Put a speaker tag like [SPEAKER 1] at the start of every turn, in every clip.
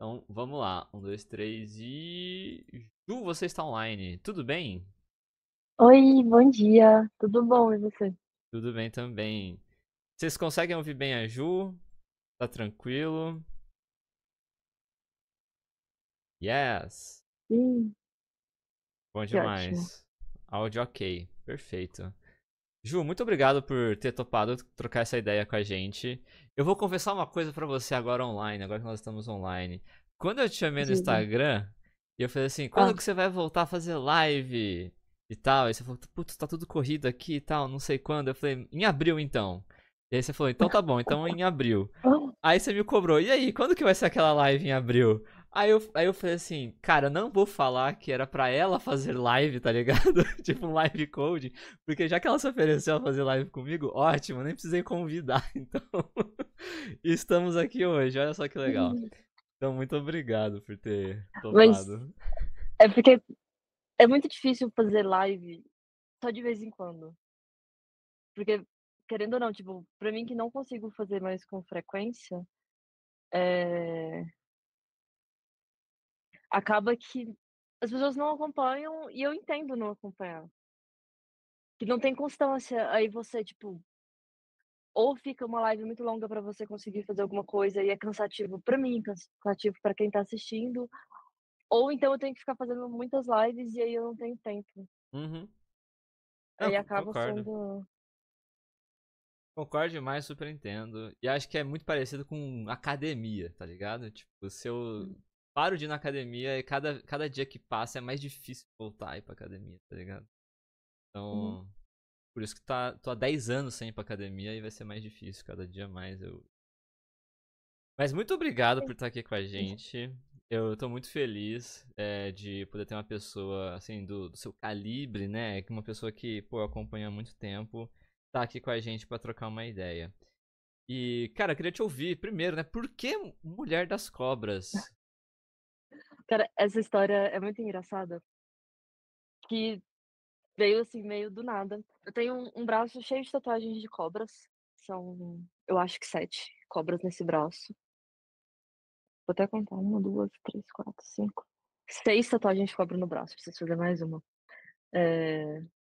[SPEAKER 1] Então, vamos lá. Um, dois, três e. Ju, você está online. Tudo bem?
[SPEAKER 2] Oi, bom dia. Tudo bom, e você?
[SPEAKER 1] Tudo bem também. Vocês conseguem ouvir bem a Ju? Tá tranquilo? Yes!
[SPEAKER 2] Sim,
[SPEAKER 1] Bom
[SPEAKER 2] que ótimo.
[SPEAKER 1] demais. Áudio ok. Perfeito. Ju, muito obrigado por ter topado trocar essa ideia com a gente. Eu vou confessar uma coisa pra você agora online, agora que nós estamos online. Quando eu te chamei no
[SPEAKER 2] Diga.
[SPEAKER 1] Instagram, e eu falei assim, quando
[SPEAKER 2] Ah,
[SPEAKER 1] que você vai voltar a fazer live? E tal, aí você falou, putz, tá tudo corrido aqui e tal, não sei quando. Eu falei, em abril então. E aí você falou, então tá bom, então em abril.
[SPEAKER 2] oh,
[SPEAKER 1] Aí você me cobrou, e aí, quando que vai ser aquela live em abril? Aí eu falei assim, cara, não vou falar que era pra ela fazer live, tá ligado? Tipo um live code, porque já que ela se ofereceu a fazer live comigo, ótimo, nem precisei convidar, então estamos aqui hoje, olha só que legal. Então, muito obrigado por ter
[SPEAKER 2] mas
[SPEAKER 1] topado.
[SPEAKER 2] é porque é muito difícil fazer live só de vez em quando. Porque, querendo ou não, tipo, pra mim que não consigo fazer mais com frequência, eh, acaba que as pessoas não acompanham e eu entendo não acompanhar. Que não tem constância, aí você, tipo, ou fica uma live muito longa pra você conseguir fazer alguma coisa e é cansativo pra mim, cansativo pra quem tá assistindo. Ou então eu tenho que ficar fazendo muitas lives e aí eu não tenho tempo.
[SPEAKER 1] Uhum. Não,
[SPEAKER 2] Aí acaba
[SPEAKER 1] concordo.
[SPEAKER 2] sendo
[SPEAKER 1] Concordo demais, super entendo. E acho que é muito parecido com academia, tá ligado? Tipo, se eu paro de ir na academia e cada dia que passa é mais difícil voltar a ir pra academia, tá ligado?
[SPEAKER 2] uhum.
[SPEAKER 1] Então, por isso que tô há 10 anos sem ir pra academia e vai ser mais difícil, cada dia mais eu. Mas muito obrigado por estar aqui com a gente. Eu tô muito feliz de poder ter uma pessoa, assim, do seu calibre, né? Uma pessoa que, pô, acompanha há muito tempo, tá aqui com a gente pra trocar uma ideia. E, cara, eu queria te ouvir primeiro, né? Por que Mulher das Cobras?
[SPEAKER 2] Cara, essa história é muito engraçada, que veio, assim, meio do nada. Eu tenho um braço cheio de tatuagens de cobras, são, eu acho que 7 cobras nesse braço. Vou até contar: uma, 2, 3, 4, 5, 6 tatuagens de cobra no braço, preciso fazer mais uma.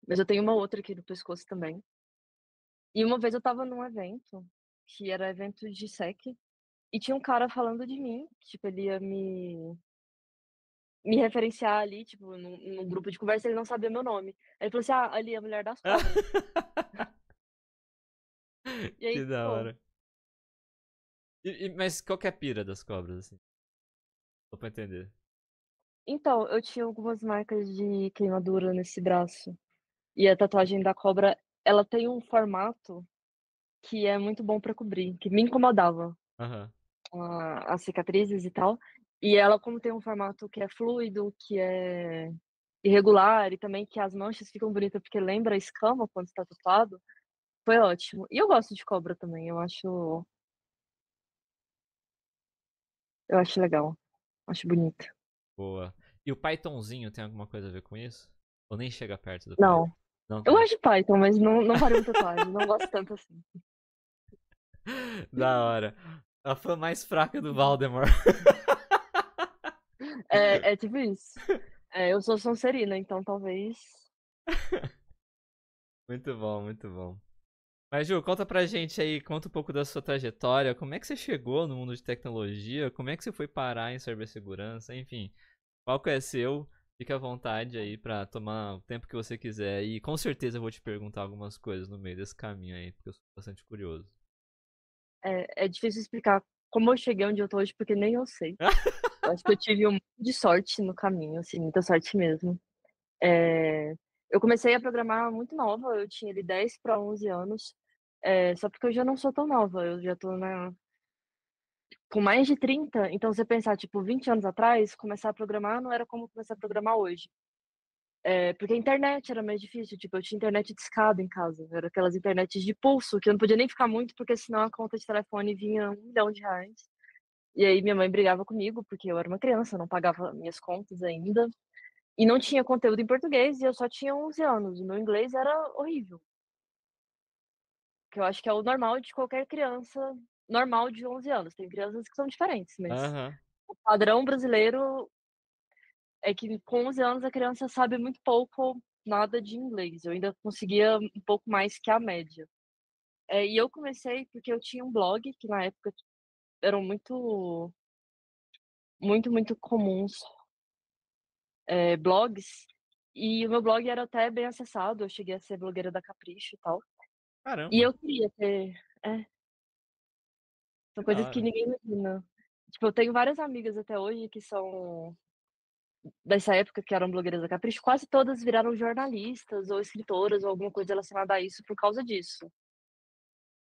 [SPEAKER 2] Mas eu tenho uma outra aqui no pescoço também. E uma vez eu estava num evento, que era evento de SEC, e tinha um cara falando de mim, que, tipo, ele ia me referenciar ali, tipo, num grupo de conversa, ele não sabia meu nome. Aí ele falou assim: "Ah, ali é a mulher das cobras". E aí,
[SPEAKER 1] Que da
[SPEAKER 2] pô,
[SPEAKER 1] hora. Mas qual que é a pira das cobras, assim? Só pra entender.
[SPEAKER 2] então, eu tinha algumas marcas de queimadura nesse braço, e a tatuagem da cobra, ela tem um formato que é muito bom pra cobrir, que me incomodava,
[SPEAKER 1] Aham.
[SPEAKER 2] as cicatrizes e tal. E ela, como tem um formato que é fluido, que é irregular e também que as manchas ficam bonitas, porque lembra a escama quando está tatuado, foi ótimo. E eu gosto de cobra também, eu acho legal, acho bonito.
[SPEAKER 1] Boa. E o Pythonzinho tem alguma coisa a ver com isso? Ou nem chega perto do Python?
[SPEAKER 2] Não,
[SPEAKER 1] Não
[SPEAKER 2] eu
[SPEAKER 1] tem.
[SPEAKER 2] gosto de Python, mas não faria uma tatuagem, não gosto tanto assim.
[SPEAKER 1] Da hora. A fã mais fraca do Valdemar.
[SPEAKER 2] É tipo isso. Eu sou sonserina, então talvez
[SPEAKER 1] Muito bom, muito bom. Mas, Ju, conta pra gente aí, conta um pouco da sua trajetória. Como é que você chegou no mundo de tecnologia? Como é que você foi parar em cibersegurança? Enfim, o palco é seu. Fique à vontade aí pra tomar o tempo que você quiser. E com certeza eu vou te perguntar algumas coisas no meio desse caminho aí, porque eu sou bastante curioso.
[SPEAKER 2] é difícil explicar como eu cheguei onde eu tô hoje, porque nem eu sei. Eu acho que eu tive um monte de sorte no caminho, assim, muita sorte mesmo. Eh, eu comecei a programar muito nova, eu tinha ali 10 para 11 anos, só porque eu já não sou tão nova, eu já tô com mais de 30, então você pensar, tipo, 20 anos atrás, começar a programar não era como começar a programar hoje. Porque a internet era mais difícil, tipo, eu tinha internet discada em casa, era aquelas internets de pulso, que eu não podia nem ficar muito, porque senão a conta de telefone vinha R$ 1.000.000. E aí minha mãe brigava comigo, porque eu era uma criança, eu não pagava minhas contas ainda, e não tinha conteúdo em português, e eu só tinha 11 anos, o meu inglês era horrível, que eu acho que é o normal de qualquer criança normal de 11 anos, tem crianças que são diferentes, mas
[SPEAKER 1] Aham.
[SPEAKER 2] o padrão brasileiro é que com 11 anos a criança sabe muito pouco, nada de inglês. Eu ainda conseguia um pouco mais que a média. E eu comecei porque eu tinha um blog que na época eram muito comuns, blogs, e o meu blog era até bem acessado, eu cheguei a ser blogueira da Capricho e tal. E
[SPEAKER 1] Caramba,
[SPEAKER 2] eu queria ter é, são
[SPEAKER 1] que da
[SPEAKER 2] coisas que
[SPEAKER 1] hora.
[SPEAKER 2] ninguém imagina. Tipo, eu tenho várias amigas até hoje que são dessa época que eram blogueiras da Capricho, quase todas viraram jornalistas ou escritoras ou alguma coisa relacionada a isso por causa disso.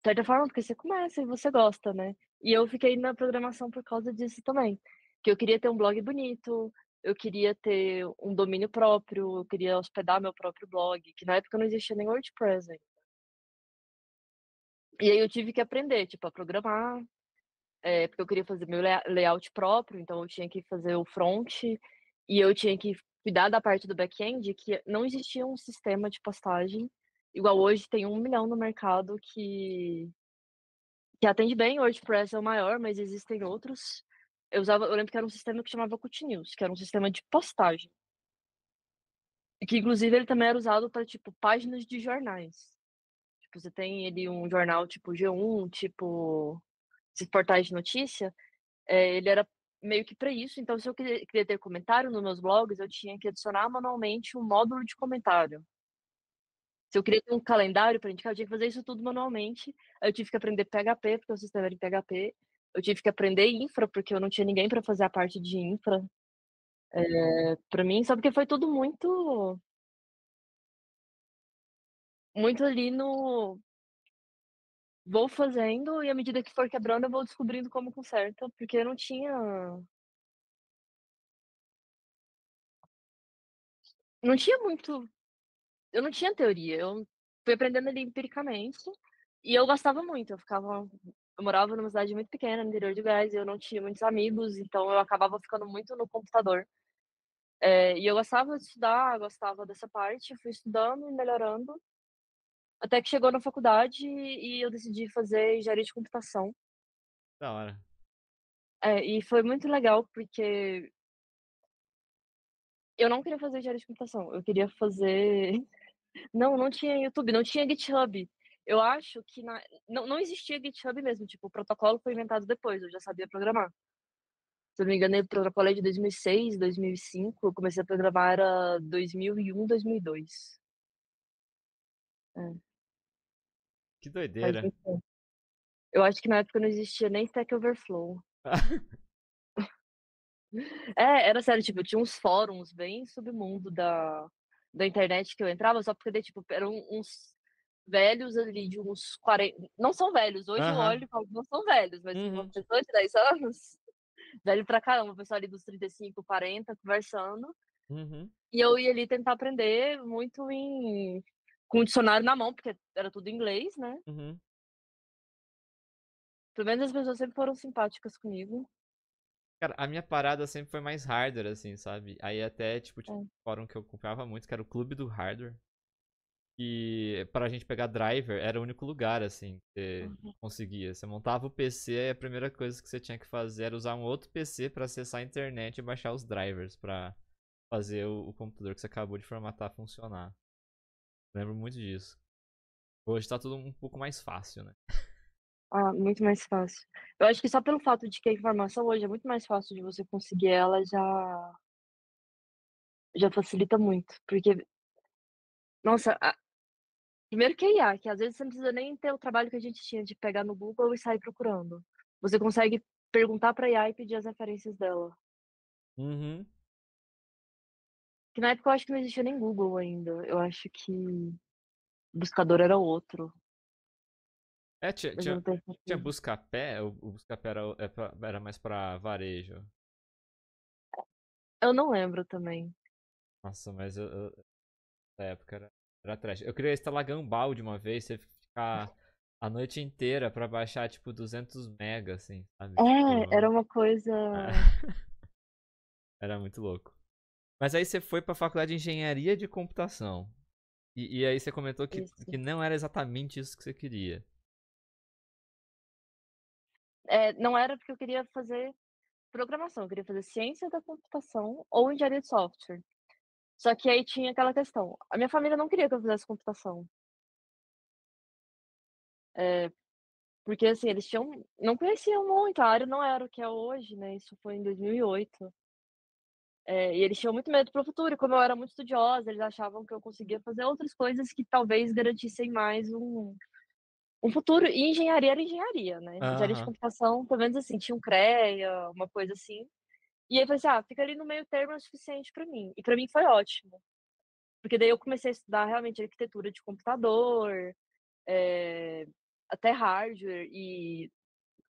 [SPEAKER 2] De certa forma, porque você começa e você gosta, né. E eu fiquei na programação por causa disso também, que eu queria ter um blog bonito, eu queria ter um domínio próprio, eu queria hospedar meu próprio blog, que na época não existia nem WordPress ainda. E aí eu tive que aprender, tipo, a programar, porque eu queria fazer meu layout próprio, então eu tinha que fazer o front, e eu tinha que cuidar da parte do back-end, que não existia um sistema de postagem, igual hoje tem 1 milhão no mercado que atende bem, o WordPress é o maior, mas existem outros. Eu lembro que era um sistema que chamava Qtnews, que era um sistema de postagem, e que inclusive ele também era usado para tipo, páginas de jornais. Tipo, você tem ele um jornal tipo G1, tipo esses portais de notícia, ele era meio que para isso, então se eu queria ter comentário nos meus blogs, eu tinha que adicionar manualmente um módulo de comentário. Se eu queria ter um calendário para indicar, eu tinha que fazer isso tudo manualmente. Aí eu tive que aprender PHP, porque o sistema era em PHP. Eu tive que aprender infra, porque eu não tinha ninguém para fazer a parte de infra, pra mim, só porque foi tudo muito ali no vou fazendo e à medida que for quebrando eu vou descobrindo como conserta, porque eu não tinha muito eu não tinha teoria, eu fui aprendendo ali empiricamente, e eu gostava muito, eu morava numa cidade muito pequena, no interior de Goiás, e eu não tinha muitos amigos, então eu acabava ficando muito no computador. E eu gostava de estudar, gostava dessa parte, fui estudando e melhorando, até que chegou na faculdade e eu decidi fazer engenharia de computação.
[SPEAKER 1] Da hora.
[SPEAKER 2] E foi muito legal, porque eu não queria fazer engenharia de computação, eu queria fazer não tinha YouTube, não tinha GitHub. Eu acho que não existia GitHub mesmo, tipo, o protocolo foi inventado depois, eu já sabia programar. Se eu não me engano, o protocolo é de 2006, 2005, eu comecei a programar era 2001, 2002. É,
[SPEAKER 1] Que
[SPEAKER 2] faz
[SPEAKER 1] doideira.
[SPEAKER 2] muito tempo. Eu acho que na época não existia nem Stack Overflow. Era sério, tipo, tinha uns fóruns bem submundo da internet que eu entrava, só porque daí, tipo, eram uns velhos ali de uns 40, não são velhos, hoje eu olho
[SPEAKER 1] Aham.
[SPEAKER 2] e falo: "Não são velhos", mas tipo, uma
[SPEAKER 1] Uhum.
[SPEAKER 2] pessoa de 10 anos, velho pra caramba, pessoal ali dos 35, 40 conversando,
[SPEAKER 1] Uhum.
[SPEAKER 2] e eu ia ali tentar aprender muito com o dicionário na mão, porque era tudo em inglês, né.
[SPEAKER 1] Uhum.
[SPEAKER 2] Pelo menos as pessoas sempre foram simpáticas comigo.
[SPEAKER 1] Cara, a minha parada sempre foi mais hardware, assim, sabe? Aí até, tipo, tinha um
[SPEAKER 2] É.
[SPEAKER 1] fórum que eu acompanhava muito, que era o Clube do Hardware. E pra gente pegar driver, era o único lugar, assim, que você
[SPEAKER 2] Uhum.
[SPEAKER 1] conseguia. Você montava o PC e a primeira coisa que você tinha que fazer era usar um outro PC pra acessar a internet e baixar os drivers pra fazer o computador que você acabou de formatar funcionar. Lembro muito disso. Hoje tá tudo um pouco mais fácil, né?
[SPEAKER 2] Muito mais fácil. Eu acho que só pelo fato de que a informação hoje é muito mais fácil de você conseguir ela, já facilita muito, porque, nossa, primeiro que a IA, que às vezes você não precisa nem ter o trabalho que a gente tinha de pegar no Google e sair procurando. Você consegue perguntar pra IA e pedir as referências dela.
[SPEAKER 1] Uhum.
[SPEAKER 2] Que na época eu acho que não existia nem Google ainda, eu acho que o buscador era outro,
[SPEAKER 1] É, tinha,
[SPEAKER 2] mas eu
[SPEAKER 1] tinha,
[SPEAKER 2] não tenho
[SPEAKER 1] tinha
[SPEAKER 2] certeza.
[SPEAKER 1] Buscapé, o Buscapé era mais pra varejo.
[SPEAKER 2] Eu não lembro também.
[SPEAKER 1] Nossa, mas na época era trash. Eu queria instalar Gumball de uma vez, você ficar a noite inteira pra baixar, tipo, 200 mega, assim, sabe?
[SPEAKER 2] Era
[SPEAKER 1] Tipo,
[SPEAKER 2] uma coisa
[SPEAKER 1] era muito louco. Mas aí você foi pra faculdade de engenharia de computação. E aí você comentou que
[SPEAKER 2] isso.
[SPEAKER 1] não era exatamente isso que você queria.
[SPEAKER 2] Não era porque eu queria fazer programação, eu queria fazer ciência da computação ou engenharia de software. Só que aí tinha aquela questão, a minha família não queria que eu fizesse computação, eh, porque, assim, eles tinham não conheciam muito, a área não era o que é hoje, né, isso foi em 2008. E eles tinham muito medo para o futuro, e como eu era muito estudiosa, eles achavam que eu conseguia fazer outras coisas que talvez garantissem mais um futuro, e engenharia era engenharia, né, engenharia de
[SPEAKER 1] Aham.
[SPEAKER 2] computação, pelo menos assim, tinha um CREA, uma coisa assim. E aí eu falei assim: "Ah, fica ali no meio termo é o suficiente pra mim", e pra mim foi ótimo, porque daí eu comecei a estudar realmente arquitetura de computador, eh, até hardware, e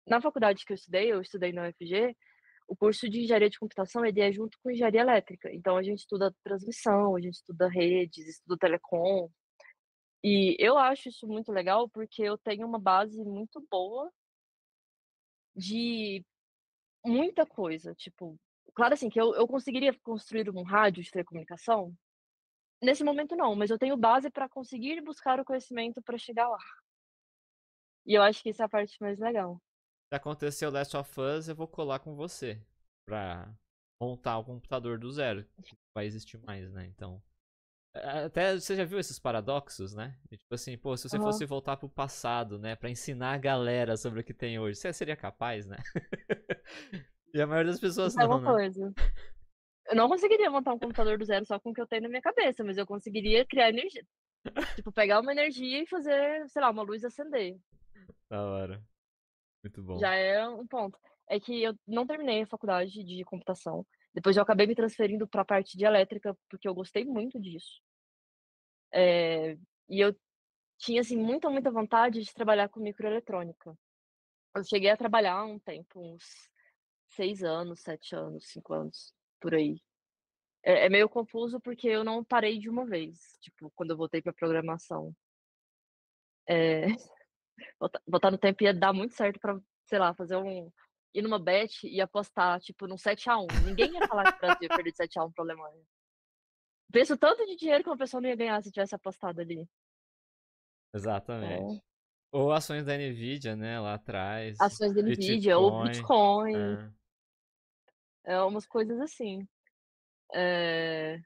[SPEAKER 2] na faculdade que eu estudei na UFG, o curso de engenharia de computação, ele é junto com engenharia elétrica, então a gente estuda transmissão, a gente estuda redes, estuda telecom, e eu acho isso muito legal, porque eu tenho uma base muito boa de muita coisa, tipo, claro, assim, que eu conseguiria construir um rádio de telecomunicação? Nesse momento não, mas eu tenho base para conseguir buscar o conhecimento para chegar lá. E eu acho que isso é a parte mais legal.
[SPEAKER 1] Se acontecer o Last of Us, eu vou colar com você. Pra montar o computador do zero. Que vai existir mais, né? Então. Até você já viu esses paradoxos, né? E, tipo assim, pô, se você fosse
[SPEAKER 2] Aham.
[SPEAKER 1] voltar pro passado, né? Pra ensinar a galera sobre o que tem hoje, você seria capaz, né? E a maioria das pessoas
[SPEAKER 2] Isso é
[SPEAKER 1] não,
[SPEAKER 2] uma
[SPEAKER 1] né?
[SPEAKER 2] coisa. Eu não conseguiria montar um computador do zero só com o que eu tenho na minha cabeça, mas eu conseguiria criar energia. Tipo, pegar uma energia e fazer, sei lá, uma luz acender.
[SPEAKER 1] Da hora. Muito bom.
[SPEAKER 2] Já é um ponto. É que eu não terminei a faculdade de computação. Depois eu acabei me transferindo para a parte de elétrica, porque eu gostei muito disso. E eu tinha, assim, muita vontade de trabalhar com microeletrônica. Eu cheguei a trabalhar um tempo, uns 6 anos, 7 anos, 5 anos, por aí. É meio confuso, porque eu não parei de uma vez, tipo, quando eu voltei pra programação. Eh, voltar no tempo ia dar muito certo pra, sei lá, fazer ir numa bet e apostar, tipo, num 7-1. Ninguém ia falar que o Brasil ia perder de 7-1 pra Alemanha. Pensa o tanto de dinheiro que uma pessoa não ia ganhar se tivesse apostado ali.
[SPEAKER 1] Exatamente.
[SPEAKER 2] É.
[SPEAKER 1] Ou ações da Nvidia, né? Lá atrás.
[SPEAKER 2] Ações da Nvidia ou
[SPEAKER 1] Bitcoin.
[SPEAKER 2] Bitcoin,
[SPEAKER 1] É.
[SPEAKER 2] umas coisas assim. Eh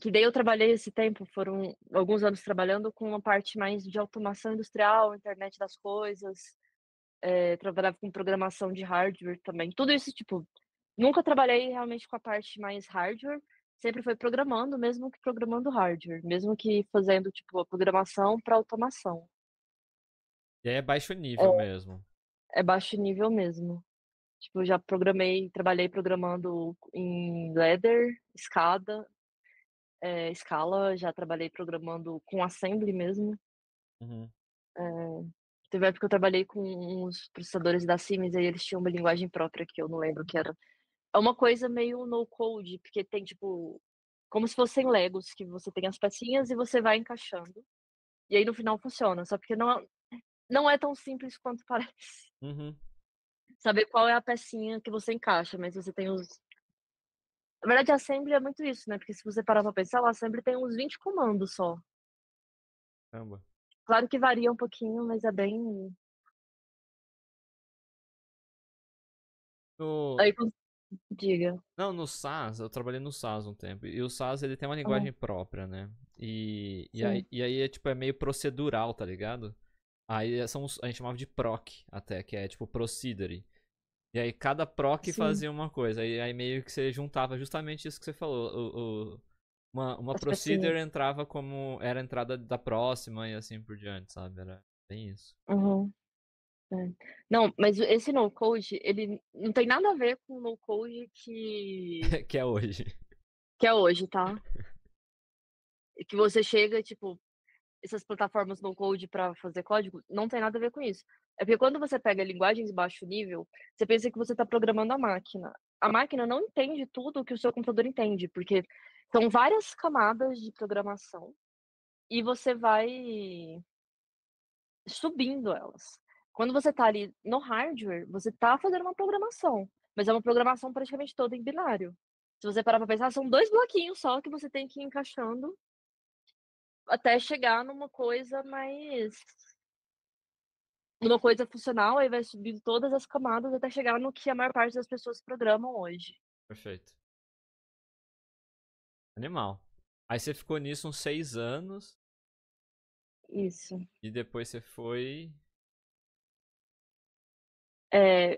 [SPEAKER 2] Que daí eu trabalhei esse tempo, foram alguns anos trabalhando com uma parte mais de automação industrial, internet das coisas, trabalhava com programação de hardware também. Tudo isso, tipo, nunca trabalhei realmente com a parte mais hardware, sempre foi programando, mesmo que programando hardware, mesmo que fazendo, tipo, a programação para automação.
[SPEAKER 1] E aí é baixo
[SPEAKER 2] É,
[SPEAKER 1] nível mesmo.
[SPEAKER 2] é baixo nível mesmo. Tipo, eu já trabalhei programando em Ladder, Scala, já trabalhei programando com assembly mesmo.
[SPEAKER 1] Uhum.
[SPEAKER 2] Teve época que eu trabalhei com uns processadores da Siemens, aí eles tinham uma linguagem própria que eu não lembro o que era. É uma coisa meio no code, porque tem, tipo, como se fossem Legos, que você tem as pecinhas e você vai encaixando, e aí no final funciona, só porque não é tão simples quanto parece.
[SPEAKER 1] Uhum.
[SPEAKER 2] Saber qual é a pecinha que você encaixa, mas você tem os na verdade a assembly é muito isso, né, porque se você parar pra pensar, a assembly tem uns 20 comandos só.
[SPEAKER 1] Caramba.
[SPEAKER 2] Claro que varia um pouquinho, mas é bem
[SPEAKER 1] No...
[SPEAKER 2] aí diga.
[SPEAKER 1] Não, no SAS, eu trabalhei no SAS um tempo. E o SAS ele tem uma
[SPEAKER 2] Hã,
[SPEAKER 1] linguagem própria, né?
[SPEAKER 2] sim.
[SPEAKER 1] E aí é tipo, é meio procedural, tá ligado? Aí a gente chamava de proc até, que é tipo procedure. E aí cada proc
[SPEAKER 2] Sim,
[SPEAKER 1] fazia uma coisa. E aí meio que você juntava justamente isso que você falou. Uma
[SPEAKER 2] as pecinhas.
[SPEAKER 1] procedure entrava como era a entrada da próxima e assim por diante, sabe? Era bem isso.
[SPEAKER 2] Uhum, é. Não, mas esse no code, ele não tem nada a ver com o no code
[SPEAKER 1] Que é hoje.
[SPEAKER 2] que é hoje, tá. E que você chega, tipo, essas plataformas no code pra fazer código, não tem nada a ver com isso. É porque quando você pega linguagens de baixo nível, você pensa que você tá programando a máquina. A máquina não entende tudo o que o seu computador entende, porque são várias camadas de programação e você vai subindo elas. Quando você tá ali no hardware, você tá fazendo uma programação, mas é uma programação praticamente toda em binário. Se você parar pra pensar, são 2 bloquinhos só que você tem que ir encaixando até chegar numa coisa mais numa coisa funcional, aí vai subindo todas as camadas até chegar no que a maior parte das pessoas programam hoje.
[SPEAKER 1] Perfeito. Animal. Aí você ficou nisso uns 6 anos
[SPEAKER 2] Isso.
[SPEAKER 1] e depois você foi.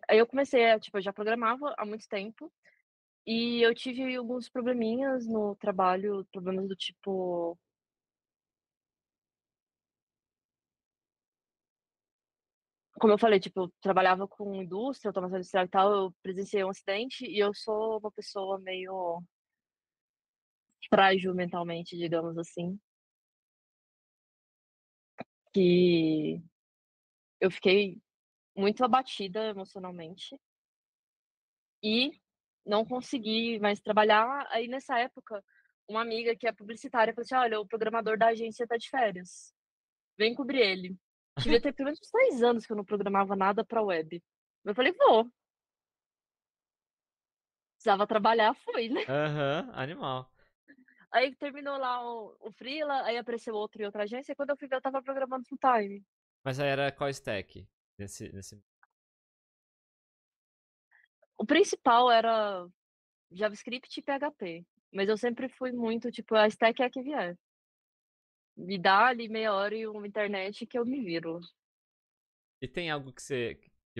[SPEAKER 2] Aí eu comecei a tipo, eu já programava há muito tempo, e eu tive alguns probleminhas no trabalho, problemas do tipo, como eu falei, tipo, eu trabalhava com indústria, automação industrial e tal, eu presenciei um acidente e eu sou uma pessoa meio frágil mentalmente, digamos assim, que eu fiquei muito abatida emocionalmente e não consegui mais trabalhar. Aí nessa época, uma amiga que é publicitária falou assim: "Olha, o programador da agência tá de férias, vem cobrir ele". Devia ter pelo menos uns 3 anos que eu não programava nada pra web. Eu falei: "Vou". Precisava trabalhar, fui, né.
[SPEAKER 1] Aham, animal.
[SPEAKER 2] Aí terminou lá o freela, aí apareceu outro em outra agência, e quando eu fui ver eu estava programando full time.
[SPEAKER 1] Mas aí era qual stack? Nesse...
[SPEAKER 2] O principal era JavaScript e PHP, mas eu sempre fui muito, tipo, a stack é a que vier. Me dá ali meia hora e uma internet que eu me viro.
[SPEAKER 1] E tem algo que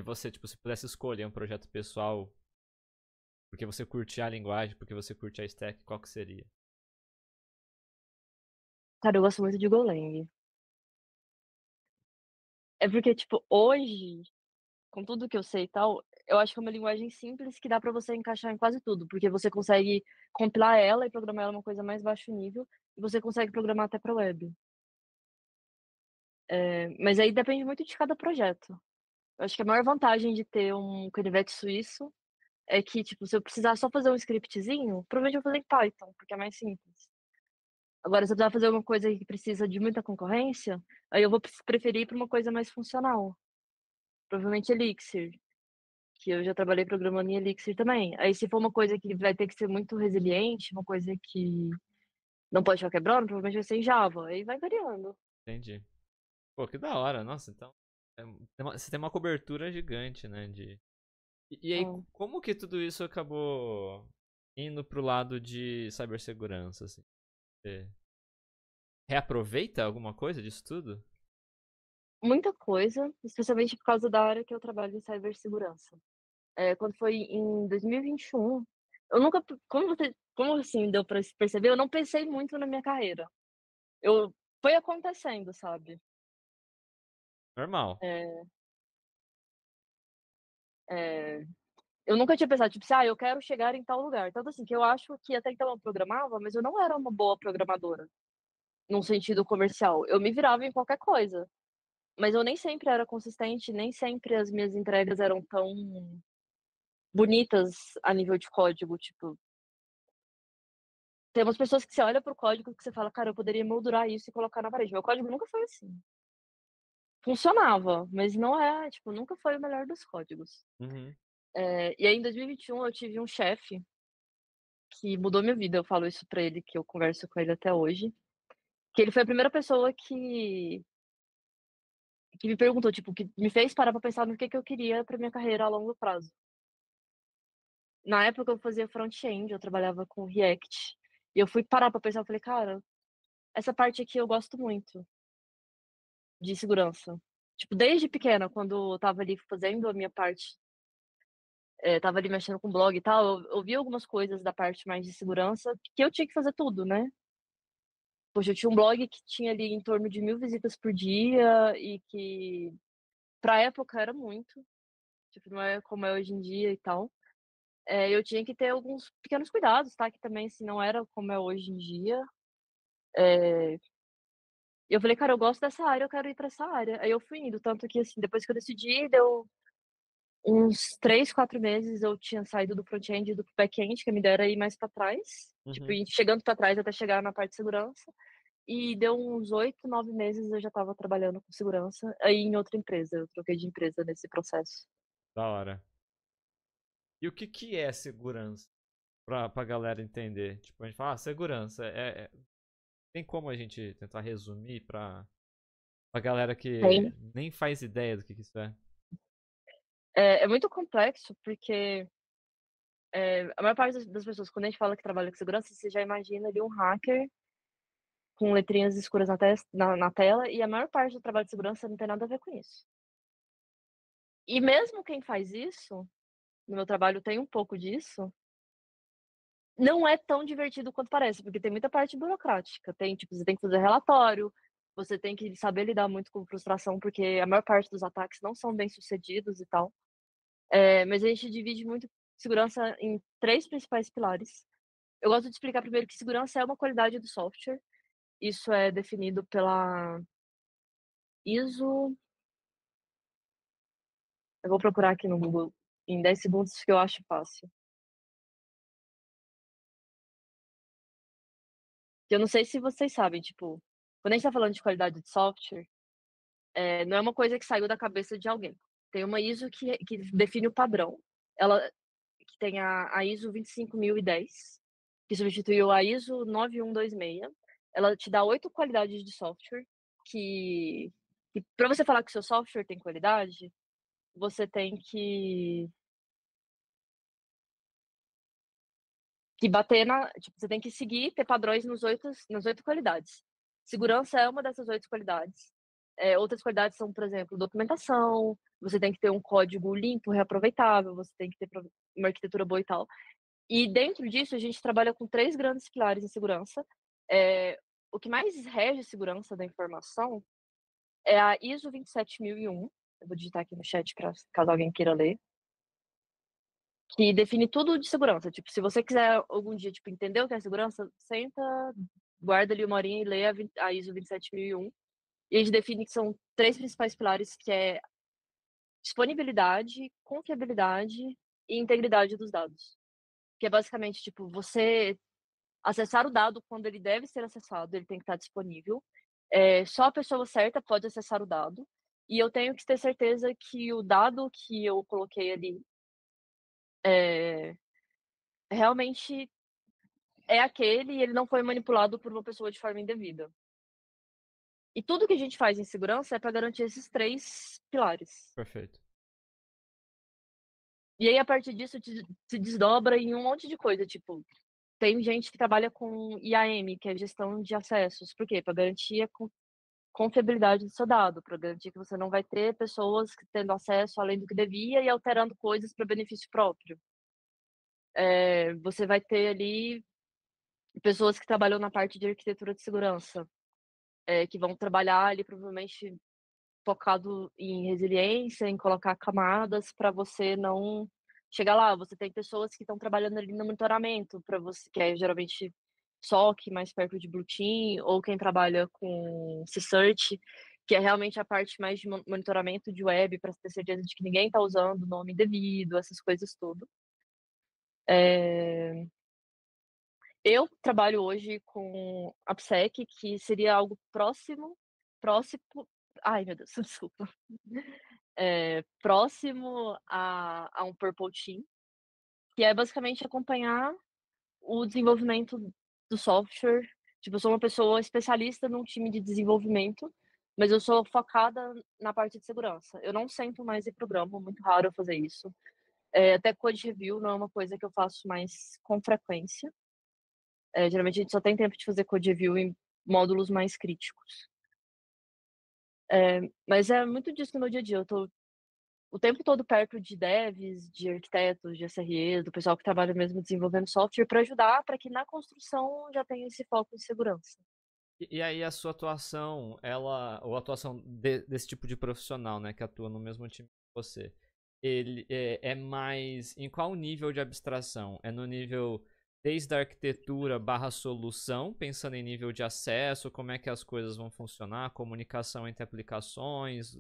[SPEAKER 1] você, tipo, se pudesse escolher um projeto pessoal porque você curte a linguagem, porque você curte a stack, qual que seria?
[SPEAKER 2] Cara, eu gosto muito de Golang. É porque, tipo, hoje, com tudo que eu sei e tal, eu acho que é uma linguagem simples que dá pra você encaixar em quase tudo, porque você consegue compilar ela e programar ela uma coisa mais baixo nível, e você consegue programar até pra web. Mas aí depende muito de cada projeto. Eu acho que a maior vantagem de ter um canivete suíço é que, tipo, se eu precisar só fazer um scriptzinho, provavelmente eu vou fazer em Python, porque é mais simples. Agora, se eu precisar fazer uma coisa que precisa de muita concorrência, aí eu vou preferir ir pra uma coisa mais funcional. Provavelmente Elixir, que eu já trabalhei programando em Elixir também. Aí, se for uma coisa que vai ter que ser muito resiliente, uma coisa que não pode ficar quebrando, provavelmente vai ser em Java. Aí vai variando.
[SPEAKER 1] Entendi. Pô, que da hora. Nossa, então. Você tem uma cobertura gigante, né? E aí,
[SPEAKER 2] Hum.
[SPEAKER 1] como que tudo isso acabou indo pro lado de cibersegurança, assim? Você reaproveita alguma coisa disso tudo?
[SPEAKER 2] Muita coisa, especialmente por causa da área que eu trabalho em cibersegurança. Quando foi em 2021, eu nunca como assim deu pra se perceber, eu não pensei muito na minha carreira. Eu foi acontecendo, sabe.
[SPEAKER 1] Normal.
[SPEAKER 2] Eh eh, eu nunca tinha pensado, tipo assim: "Ah, eu quero chegar em tal lugar". Tanto assim, que eu acho que até então eu programava, mas eu não era uma boa programadora, num sentido comercial. Eu me virava em qualquer coisa, mas eu nem sempre era consistente, nem sempre as minhas entregas eram tão bonitas a nível de código, tipo, tem umas pessoas que você olha para o código que você fala: "Cara, eu poderia moldurar isso e colocar na parede". Meu código nunca foi assim. Funcionava, mas não é tipo, nunca foi o melhor dos códigos.
[SPEAKER 1] Uhum.
[SPEAKER 2] E aí em 2021 eu tive um chefe que mudou minha vida, eu falo isso pra ele, que eu converso com ele até hoje, que ele foi a primeira pessoa que me perguntou, tipo, que me fez parar pra pensar no que eu queria pra minha carreira a longo prazo. Na época eu fazia front-end, eu trabalhava com React, e eu fui parar pra pensar, eu falei: "Cara, essa parte aqui eu gosto muito". De segurança. Tipo, desde pequena, quando eu estava ali fazendo a minha parte, estava ali mexendo com blog e tal, eu vi algumas coisas da parte mais de segurança, que eu tinha que fazer tudo, né. Poxa, eu tinha um blog que tinha ali em torno de 1000 visitas por dia e que pra época era muito, tipo, não é como é hoje em dia e tal. Eu tinha que ter alguns pequenos cuidados, tá, que também, assim, não era como é hoje em dia. Eh, e eu falei: "Cara, eu gosto dessa área, eu quero ir pra essa área". Aí eu fui indo, tanto que, assim, depois que eu decidi, deu uns 3, 4 meses eu tinha saído do front-end e do back-end, que a minha ideia era ir mais pra trás, tipo,
[SPEAKER 1] Uhum.
[SPEAKER 2] ir chegando pra trás até chegar na parte de segurança, e deu uns 8, 9 meses eu já estava trabalhando com segurança, aí em outra empresa, eu troquei de empresa nesse processo.
[SPEAKER 1] Da hora. E o que que é segurança? Pra galera entender. Tipo, a gente fala, segurança. Tem como a gente tentar resumir pra. Pra galera que
[SPEAKER 2] Tem.
[SPEAKER 1] nem faz ideia do que isso é.
[SPEAKER 2] É muito complexo, porque a maior parte das pessoas, quando a gente fala que trabalha com segurança, você já imagina ali um hacker com letrinhas escuras na tela, e a maior parte do trabalho de segurança não tem nada a ver com isso. E mesmo quem faz isso, no meu trabalho tem um pouco disso, não é tão divertido quanto parece, porque tem muita parte burocrática. Tem, tipo, você tem que fazer relatório, você tem que saber lidar muito com frustração, porque a maior parte dos ataques não são bem-sucedidos e tal. Mas a gente divide muito segurança em 3 principais pilares. Eu gosto de explicar primeiro que segurança é uma qualidade do software. Isso é definido pela ISO. Eu vou procurar aqui no Google em 10 segundos, que eu acho fácil. Eu não sei se vocês sabem, tipo, quando a gente tá falando de qualidade de software, não é uma coisa que saiu da cabeça de alguém. Tem uma ISO que define o padrão. Ela que tem a ISO 25010, que substituiu a ISO 9126. Ela te dá 8 qualidades de software que para você falar que seu software tem qualidade, você tem que bater tipo, você tem que seguir, ter padrões nas 8 qualidades. Segurança é uma dessas 8 qualidades. Outras qualidades são, por exemplo, documentação, você tem que ter um código limpo, reaproveitável, você tem que ter uma arquitetura boa e tal. E dentro disso, a gente trabalha com 3 grandes pilares em segurança. O que mais rege a segurança da informação é a ISO 27001. Eu vou digitar aqui no chat para caso alguém queira ler. Que define tudo de segurança. Tipo, se você quiser algum dia, tipo, entender o que é segurança, senta, guarda ali uma horinha e lê a ISO 27001. E a gente define que são 3 principais pilares, que é disponibilidade, confiabilidade e integridade dos dados. Que é basicamente, tipo, você acessar o dado quando ele deve ser acessado, ele tem que estar disponível. Só a pessoa certa pode acessar o dado. E eu tenho que ter certeza que o dado que eu coloquei ali realmente é aquele e ele não foi manipulado por uma pessoa de forma indevida. E tudo que a gente faz em segurança é para garantir esses 3 pilares.
[SPEAKER 1] Perfeito.
[SPEAKER 2] E aí, a partir disso, se desdobra em um monte de coisa, tipo, tem gente que trabalha com IAM, que é gestão de acessos. Por quê? Para garantir a confiabilidade do seu dado, para garantir que você não vai ter pessoas tendo acesso além do que devia e alterando coisas para benefício próprio. Você vai ter ali pessoas que trabalham na parte de arquitetura de segurança, que vão trabalhar ali provavelmente focado em resiliência, em colocar camadas para você não chegar lá. Você tem pessoas que estão trabalhando ali no monitoramento, para você, que é geralmente SOC, mais perto de Blue Team, ou quem trabalha com C-Search, que é realmente a parte mais de monitoramento de web, para ter certeza de que ninguém está usando o nome devido, essas coisas tudo. Eu trabalho hoje com AppSec, que seria algo próximo, ai meu Deus, desculpa. Próximo a um Purple Team, que é basicamente acompanhar o desenvolvimento do software. Tipo, eu sou uma pessoa especialista num time de desenvolvimento, mas eu sou focada na parte de segurança. Eu não sento mais em programa, muito raro eu fazer isso. Até code review não é uma coisa que eu faço mais com frequência. Geralmente a gente só tem tempo de fazer code review em módulos mais críticos. Mas é muito disso no meu dia a dia. Eu tô o tempo todo perto de devs, de arquitetos, de SREs, do pessoal que trabalha mesmo desenvolvendo software para ajudar para que na construção já tenha esse foco em segurança.
[SPEAKER 1] E aí a sua atuação, ou a atuação desse tipo de profissional, né, que atua no mesmo time que você, ele é mais em qual nível de abstração? É no nível desde a arquitetura barra solução, pensando em nível de acesso, como é que as coisas vão funcionar, comunicação entre aplicações,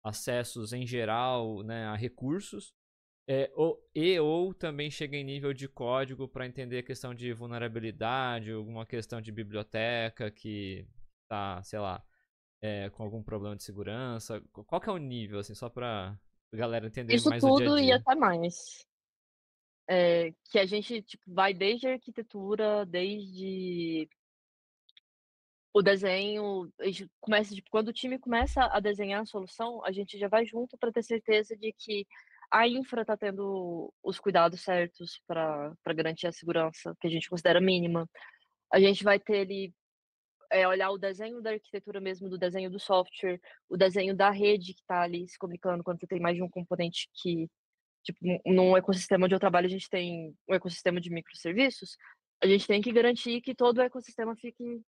[SPEAKER 1] acessos em geral, né, a recursos, ou também chega em nível de código para entender a questão de vulnerabilidade, alguma questão de biblioteca que tá, sei lá, com algum problema de segurança. Qual que é o nível, assim, só pra galera entender
[SPEAKER 2] Isso
[SPEAKER 1] mais o dia a
[SPEAKER 2] tudo e
[SPEAKER 1] dia?
[SPEAKER 2] até mais. Que a gente tipo, vai desde a arquitetura, desde O desenho, a gente começa, tipo, quando o time começa a desenhar a solução, a gente já vai junto para ter certeza de que a infra está tendo os cuidados certos para garantir a segurança, que a gente considera mínima. A gente vai ter ali, olhar o desenho da arquitetura mesmo, do desenho do software, o desenho da rede que está ali se comunicando quando você tem mais de um componente que, tipo, num ecossistema onde eu trabalho, a gente tem um ecossistema de microserviços, a gente tem que garantir que todo o ecossistema fique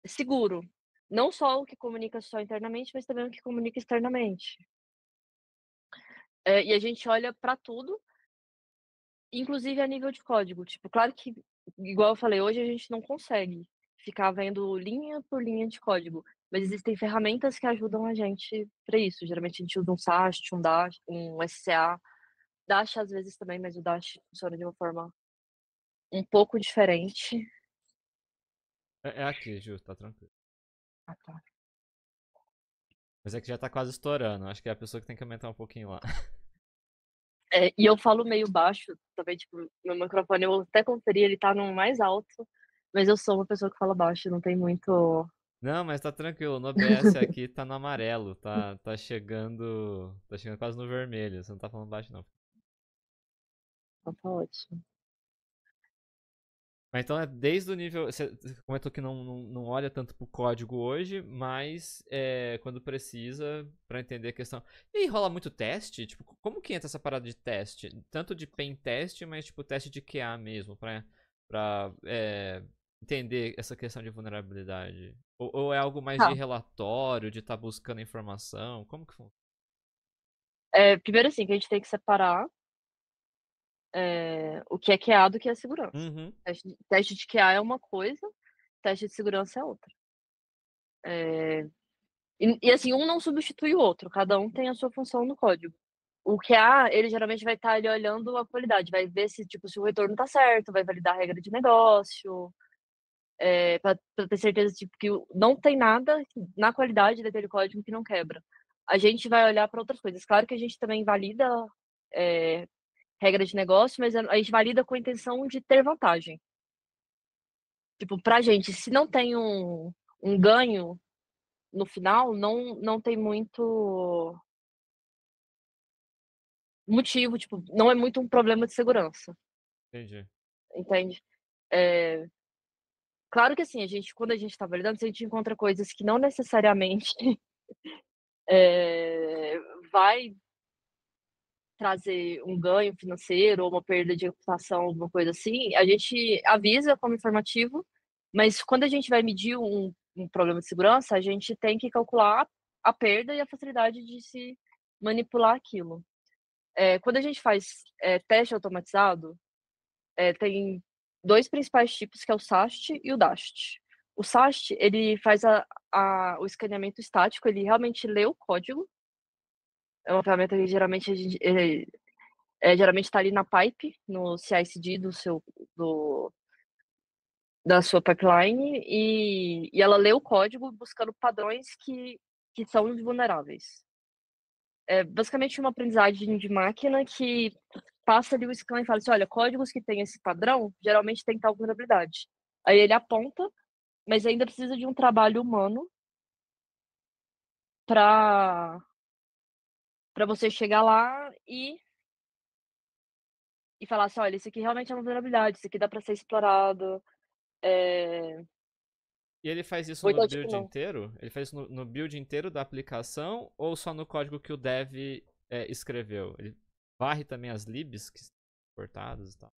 [SPEAKER 2] seguro. Não só o que comunica só internamente, mas também o que comunica externamente. E a gente olha para tudo, inclusive a nível de código. Tipo, claro que, igual eu falei, hoje a gente não consegue ficar vendo linha por linha de código, mas existem ferramentas que ajudam a gente para isso. Geralmente a gente usa um SAST, um Dash, um SCA, Dash às vezes também, mas o Dash funciona de uma forma um pouco diferente.
[SPEAKER 1] É aqui, Ju, tá tranquilo.
[SPEAKER 2] Ah, tá.
[SPEAKER 1] Mas é que já tá quase estourando. Acho que é a pessoa que tem que aumentar um pouquinho lá.
[SPEAKER 2] E eu falo meio baixo também, tipo, meu microfone eu até conferi, ele tá no mais alto, mas eu sou uma pessoa que fala baixo, não tem muito.
[SPEAKER 1] Não, mas tá tranquilo. No OBS aqui tá no amarelo. Tá chegando. Tá chegando quase no vermelho. Você não tá falando baixo, não.
[SPEAKER 2] Então tá ótimo.
[SPEAKER 1] Mas então é desde o nível. Você comentou que não olha tanto pro código hoje, mas quando precisa, pra entender a questão. E aí rola muito teste? Tipo, como que entra essa parada de teste? Tanto de pen teste, mas tipo teste de QA mesmo, pra entender essa questão de vulnerabilidade? Ou é algo mais de
[SPEAKER 2] Tá.
[SPEAKER 1] relatório, de estar buscando informação? Como que funciona?
[SPEAKER 2] Primeiro assim, que a gente tem que separar, o que é QA do que é segurança.
[SPEAKER 1] Uhum,
[SPEAKER 2] Teste de QA é uma coisa, teste de segurança é outra. Eh, e assim, um não substitui o outro, cada um tem a sua função no código. O QA, ele geralmente vai estar ali olhando a qualidade, vai ver se, tipo, se o retorno tá certo, vai validar a regra de negócio, pra ter certeza, tipo, que não tem nada na qualidade daquele código que não quebra. A gente vai olhar para outras coisas. Claro que a gente também valida, eh, regra de negócio, mas a gente valida com a intenção de ter vantagem. Tipo, pra gente, se não tem um ganho no final, não tem muito motivo, tipo, não é muito um problema de segurança,
[SPEAKER 1] entendi.
[SPEAKER 2] entende? Eh, claro que assim, quando a gente tá validando, se a gente encontra coisas que não necessariamente, eh, vai trazer um ganho financeiro ou uma perda de reputação, alguma coisa assim, a gente avisa como informativo, mas quando a gente vai medir um problema de segurança, a gente tem que calcular a perda e a facilidade de se manipular aquilo. Quando a gente faz, teste automatizado, tem 2 principais tipos, que é o SAST e o DAST. O SAST, ele faz o escaneamento estático, ele realmente lê o código, é uma ferramenta que geralmente a gente, geralmente está ali na pipe, no CI/CD do da sua pipeline, e ela lê o código buscando padrões que são vulneráveis. É basicamente uma aprendizagem de máquina que passa ali o scan e fala assim: "Olha, códigos que têm esse padrão, geralmente tem tal vulnerabilidade". Aí ele aponta, mas ainda precisa de um trabalho humano para você chegar lá e falar assim: "Olha, isso aqui realmente é uma vulnerabilidade, isso aqui dá para ser explorado". Eh,
[SPEAKER 1] E ele faz isso
[SPEAKER 2] ou
[SPEAKER 1] no
[SPEAKER 2] então, tipo,
[SPEAKER 1] build
[SPEAKER 2] não.
[SPEAKER 1] inteiro? Ele faz isso no build inteiro da aplicação ou só no código que o dev escreveu? Ele varre também as libs que estão cortadas e tal.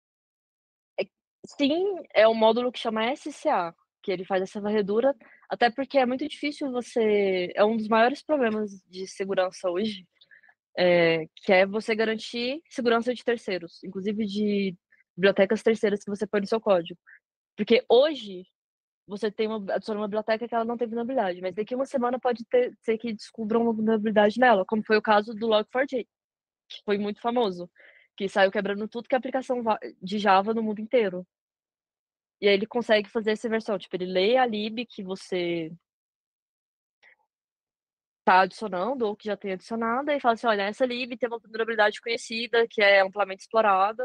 [SPEAKER 2] É sim, é um módulo que chama SCA, que ele faz essa varredura, até porque é muito difícil é um dos maiores problemas de segurança hoje, que é você garantir segurança de terceiros, inclusive de bibliotecas terceiras que você põe no seu código. Porque hoje você adiciona uma biblioteca que ela não tem vulnerabilidade, mas daqui uma semana pode ser que descubram uma vulnerabilidade nela, como foi o caso do Log4j, que foi muito famoso, que saiu quebrando tudo que é aplicação de Java no mundo inteiro. E aí ele consegue fazer essa versão, tipo, ele lê a lib que você tá adicionando ou que já tem adicionado, e fala assim: "Olha, essa lib tem uma vulnerabilidade conhecida, que é amplamente explorada",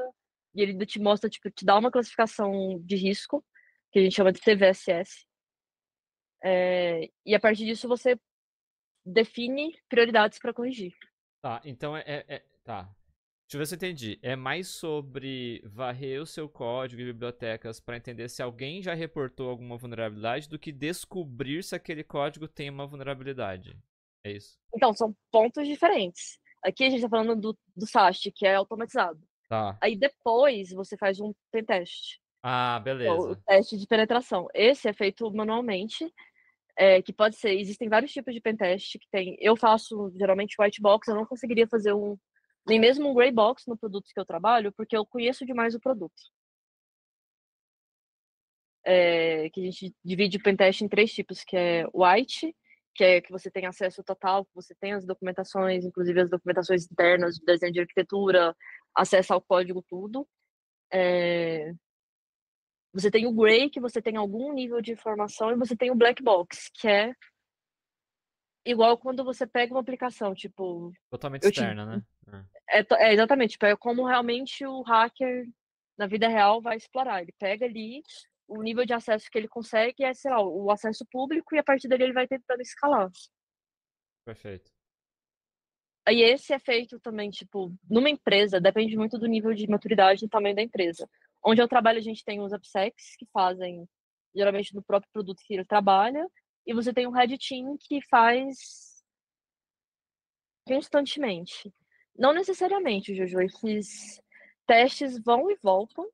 [SPEAKER 2] e ele ainda te mostra, tipo, te dá uma classificação de risco, que a gente chama de CVSS. E a partir disso você define prioridades para corrigir.
[SPEAKER 1] Tá, então tá. Deixa eu ver se eu entendi. É mais sobre varrer o seu código e bibliotecas para entender se alguém já reportou alguma vulnerabilidade do que descobrir se aquele código tem uma vulnerabilidade. É isso?
[SPEAKER 2] Então, são pontos diferentes. Aqui a gente está falando do SAST, que é automatizado.
[SPEAKER 1] Tá.
[SPEAKER 2] Aí depois você faz um pentest,
[SPEAKER 1] Ah,
[SPEAKER 2] que é o
[SPEAKER 1] beleza.
[SPEAKER 2] teste de penetração. Esse é feito manualmente, que pode ser. Existem vários tipos de pentest que tem. Eu faço geralmente white box, eu não conseguiria fazer nem mesmo um gray box no produto que eu trabalho, porque eu conheço demais o produto. Que a gente divide o pentest em 3 tipos, que é white, que é que você tem acesso total, que você tem as documentações, inclusive as documentações internas de desenho de arquitetura, acesso ao código, tudo. Você tem o gray, que você tem algum nível de informação, e você tem o black box, que é igual quando você pega uma aplicação, tipo,
[SPEAKER 1] Totalmente
[SPEAKER 2] eu te
[SPEAKER 1] externa, né?
[SPEAKER 2] exatamente, tipo, é como realmente o hacker na vida real vai explorar. Ele pega ali o nível de acesso que ele consegue é, sei lá, o acesso público e a partir dali ele vai tentando escalar.
[SPEAKER 1] Perfeito.
[SPEAKER 2] Aí esse é feito também, tipo, numa empresa, depende muito do nível de maturidade e tamanho da empresa. Onde eu trabalho, a gente tem os AppSecs que fazem, geralmente, no próprio produto que ele trabalha, e você tem um Red Team que faz constantemente. Não necessariamente, Jojo, esses testes vão e voltam.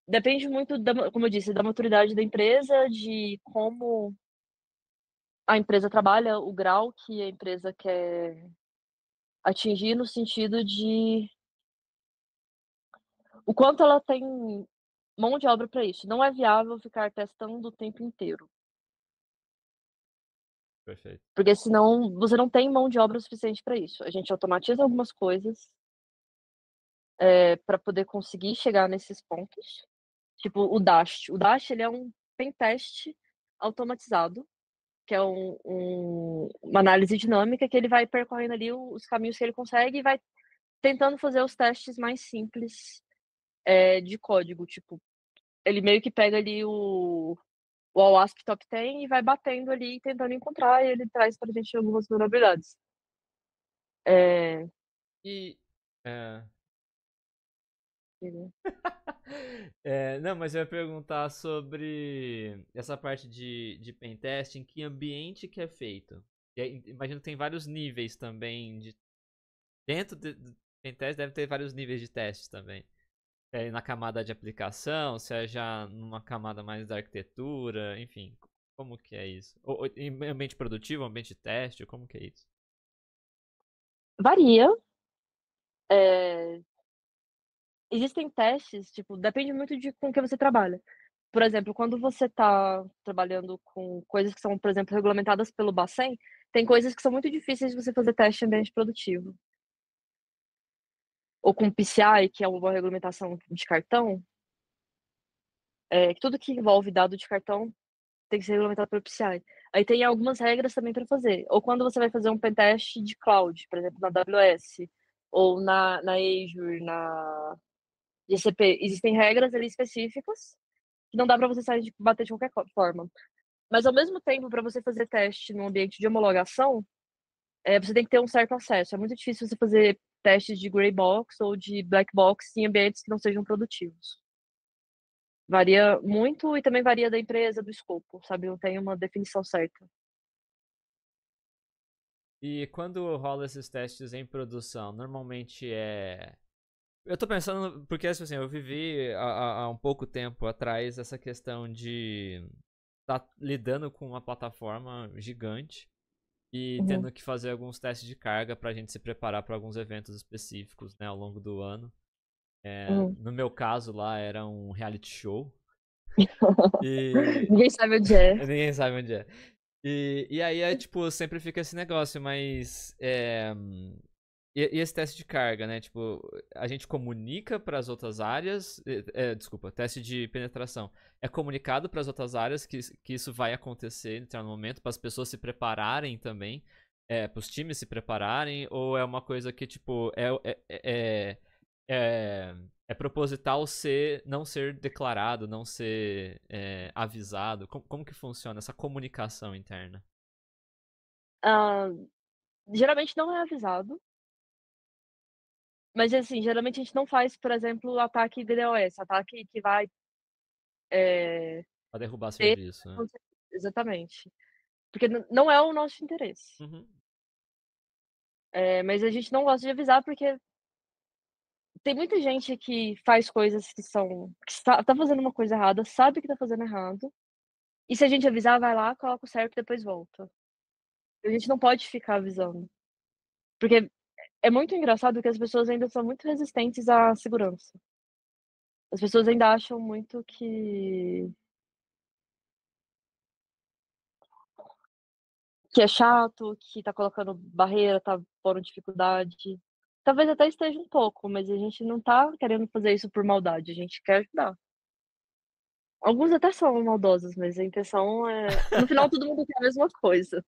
[SPEAKER 2] Depende muito, como eu disse, da maturidade da empresa, de como a empresa trabalha, o grau que a empresa quer atingir, no sentido de o quanto ela tem mão de obra para isso. Não é viável ficar testando o tempo inteiro,
[SPEAKER 1] Perfeito.
[SPEAKER 2] porque senão você não tem mão de obra suficiente para isso. A gente automatiza algumas coisas, para poder conseguir chegar nesses pontos, tipo o Dash. O Dash, ele é um pentest automatizado, que é uma análise dinâmica que ele vai percorrendo ali os caminhos que ele consegue e vai tentando fazer os testes mais simples, de código. Tipo, ele meio que pega ali o OWASP Top 10 e vai batendo ali, tentando encontrar, e ele traz pra gente algumas vulnerabilidades. É,
[SPEAKER 1] E. Não, mas eu ia perguntar sobre essa parte de pentest, em que ambiente que é feito. E aí, imagino que tem vários níveis também. Dentro do pentest deve ter vários níveis de testes também. Na camada de aplicação, seja numa camada mais da arquitetura, enfim. Como que é isso? Ou em ambiente produtivo, ambiente de teste, como que é isso?
[SPEAKER 2] varia. É, existem testes, tipo, depende muito de com que você trabalha. Por exemplo, quando você está trabalhando com coisas que são, por exemplo, regulamentadas pelo Bacen, tem coisas que são muito difíceis de você fazer teste em ambiente produtivo. Ou com PCI, que é uma regulamentação de cartão, que tudo que envolve dado de cartão tem que ser regulamentado pelo PCI. Aí tem algumas regras também para fazer. Ou quando você vai fazer um pentest de cloud, por exemplo, na AWS, ou na Azure, na GCP, existem regras ali específicas que não dá para você sair de bater de qualquer forma. Mas ao mesmo tempo, para você fazer teste no ambiente de homologação, você tem que ter um certo acesso. É muito difícil você fazer testes de gray box ou de black box em ambientes que não sejam produtivos. Varia muito e também varia da empresa, do escopo, sabe? Não tem uma definição certa.
[SPEAKER 1] E quando rola esses testes em produção, normalmente é. Eu tô pensando, porque assim, eu vivi há um pouco tempo atrás essa questão de estar lidando com uma plataforma gigante e
[SPEAKER 2] Uhum,
[SPEAKER 1] tendo que fazer alguns testes de carga pra gente se preparar para alguns eventos específicos, né, ao longo do ano.
[SPEAKER 2] uhum.
[SPEAKER 1] No meu caso lá era um reality show e
[SPEAKER 2] Ninguém sabe onde é.
[SPEAKER 1] ninguém sabe onde é. E aí tipo, sempre fica esse negócio, mas e esse teste de carga, né? Tipo, a gente comunica para as outras áreas. Desculpa, teste de penetração. É comunicado para as outras áreas que isso vai acontecer em determinado momento, para as pessoas se prepararem também, para os times se prepararem, ou é uma coisa que, tipo, é proposital não ser declarado, não ser avisado? Como que funciona essa comunicação interna?
[SPEAKER 2] Ah, geralmente não é avisado, mas, assim, geralmente a gente não faz, por exemplo, ataque DDoS, ataque que vai, eh,
[SPEAKER 1] Pra derrubar
[SPEAKER 2] ter
[SPEAKER 1] serviço, né?
[SPEAKER 2] exatamente. Porque não é o nosso interesse.
[SPEAKER 1] Uhum.
[SPEAKER 2] Mas a gente não gosta de avisar, porque tem muita gente que faz coisas que tá fazendo uma coisa errada, sabe que tá fazendo errado, e se a gente avisar, vai lá, coloca o certo e depois volta. A gente não pode ficar avisando, porque é muito engraçado que as pessoas ainda são muito resistentes à segurança. As pessoas ainda acham muito que é chato, que tá colocando barreira, tá pondo dificuldade. Talvez até esteja um pouco, mas a gente não tá querendo fazer isso por maldade, a gente quer ajudar. Alguns até são maldosos, mas a intenção é no final todo mundo quer a mesma coisa.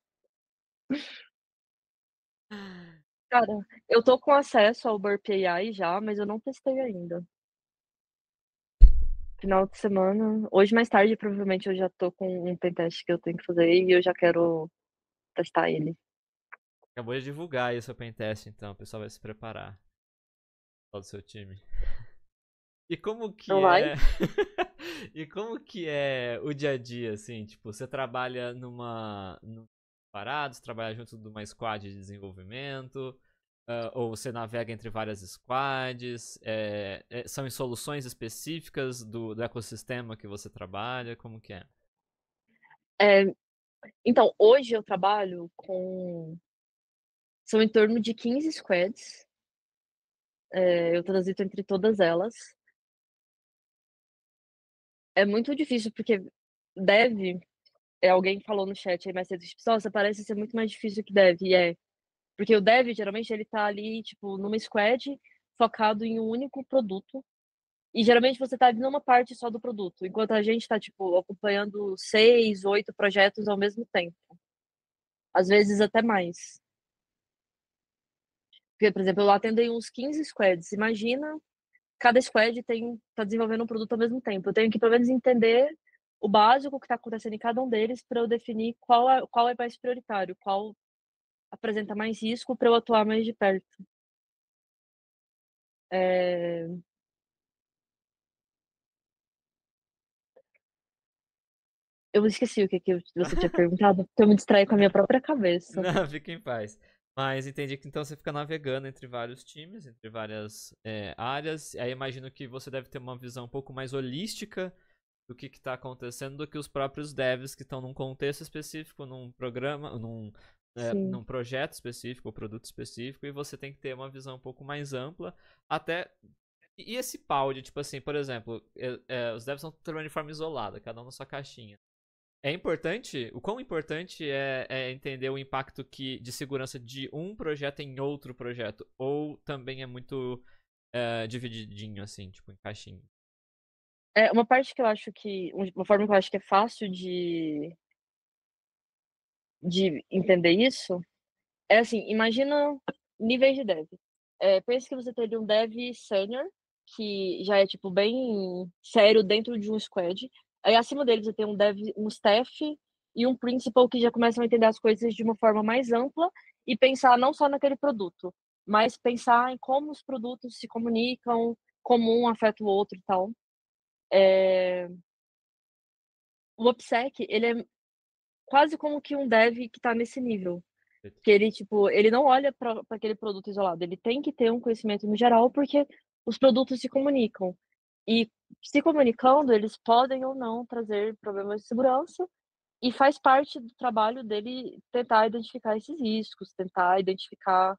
[SPEAKER 2] Cara, eu tô com acesso ao Burp AI já, mas eu não testei ainda. Final de semana hoje mais tarde, provavelmente, eu já tô com um pentest que eu tenho que fazer e eu já quero testar ele.
[SPEAKER 1] Acabou de divulgar aí o seu pentest, então o pessoal vai se preparar. Só do seu time. E como
[SPEAKER 2] Não
[SPEAKER 1] que
[SPEAKER 2] vai?
[SPEAKER 1] é. E como que é o dia a dia, assim? Tipo, você trabalha Parados, trabalha junto de uma squad de desenvolvimento, ou você navega entre várias squads? São em soluções específicas do ecossistema que você trabalha? Como que é?
[SPEAKER 2] Eh, então, hoje eu trabalho com são em torno de 15 squads, eu transito entre todas elas. É muito difícil, porque dev alguém falou no chat aí mais cedo, tipo: "Nossa, parece ser muito mais difícil que dev", e é. Porque o dev, geralmente, ele tá ali, tipo, numa squad, focado em um único produto, e geralmente você tá ali numa parte só do produto, enquanto a gente tá, tipo, acompanhando 6, 8 projetos ao mesmo tempo, às vezes até mais. Porque, por exemplo, eu atendo em uns 15 squads, imagina, cada squad tá desenvolvendo um produto ao mesmo tempo. Eu tenho que pelo menos entender o básico que tá acontecendo em cada um deles para eu definir qual é mais prioritário, qual apresenta mais risco para eu atuar mais de perto. Eh, eu esqueci o que você tinha perguntado, porque eu me distraí com a minha própria cabeça.
[SPEAKER 1] Não, fica em paz. Mas entendi que então você fica navegando entre vários times, entre várias áreas. Aí imagino que você deve ter uma visão um pouco mais holística do que está acontecendo do que os próprios devs que estão num contexto específico, num programa,
[SPEAKER 2] Sim.
[SPEAKER 1] num projeto específico, ou produto específico, e você tem que ter uma visão um pouco mais ampla. Até. E esse pau de, tipo assim, por exemplo, os devs estão trabalhando de forma isolada, cada um na sua caixinha. É importante, o quão importante é entender o impacto de segurança de um projeto em outro projeto? Ou também é muito divididinho, assim, tipo, em caixinha?
[SPEAKER 2] É, uma parte que eu acho que uma forma que eu acho que é fácil de entender isso, é assim, imagina níveis de dev. Pensa que você teria um dev sênior, que já é, tipo, bem sério dentro de um squad. Aí acima dele você tem um staff e um principal que já começam a entender as coisas de uma forma mais ampla e pensar não só naquele produto, mas pensar em como os produtos se comunicam, como um afeta o outro e tal. Eh, o OPSEC, ele é quase como que um dev que tá nesse nível. Que ele, tipo, ele não olha para aquele produto isolado, ele tem que ter um conhecimento no geral, porque os produtos se comunicam. E se comunicando, eles podem ou não trazer problemas de segurança, e faz parte do trabalho dele tentar identificar esses riscos, tentar identificar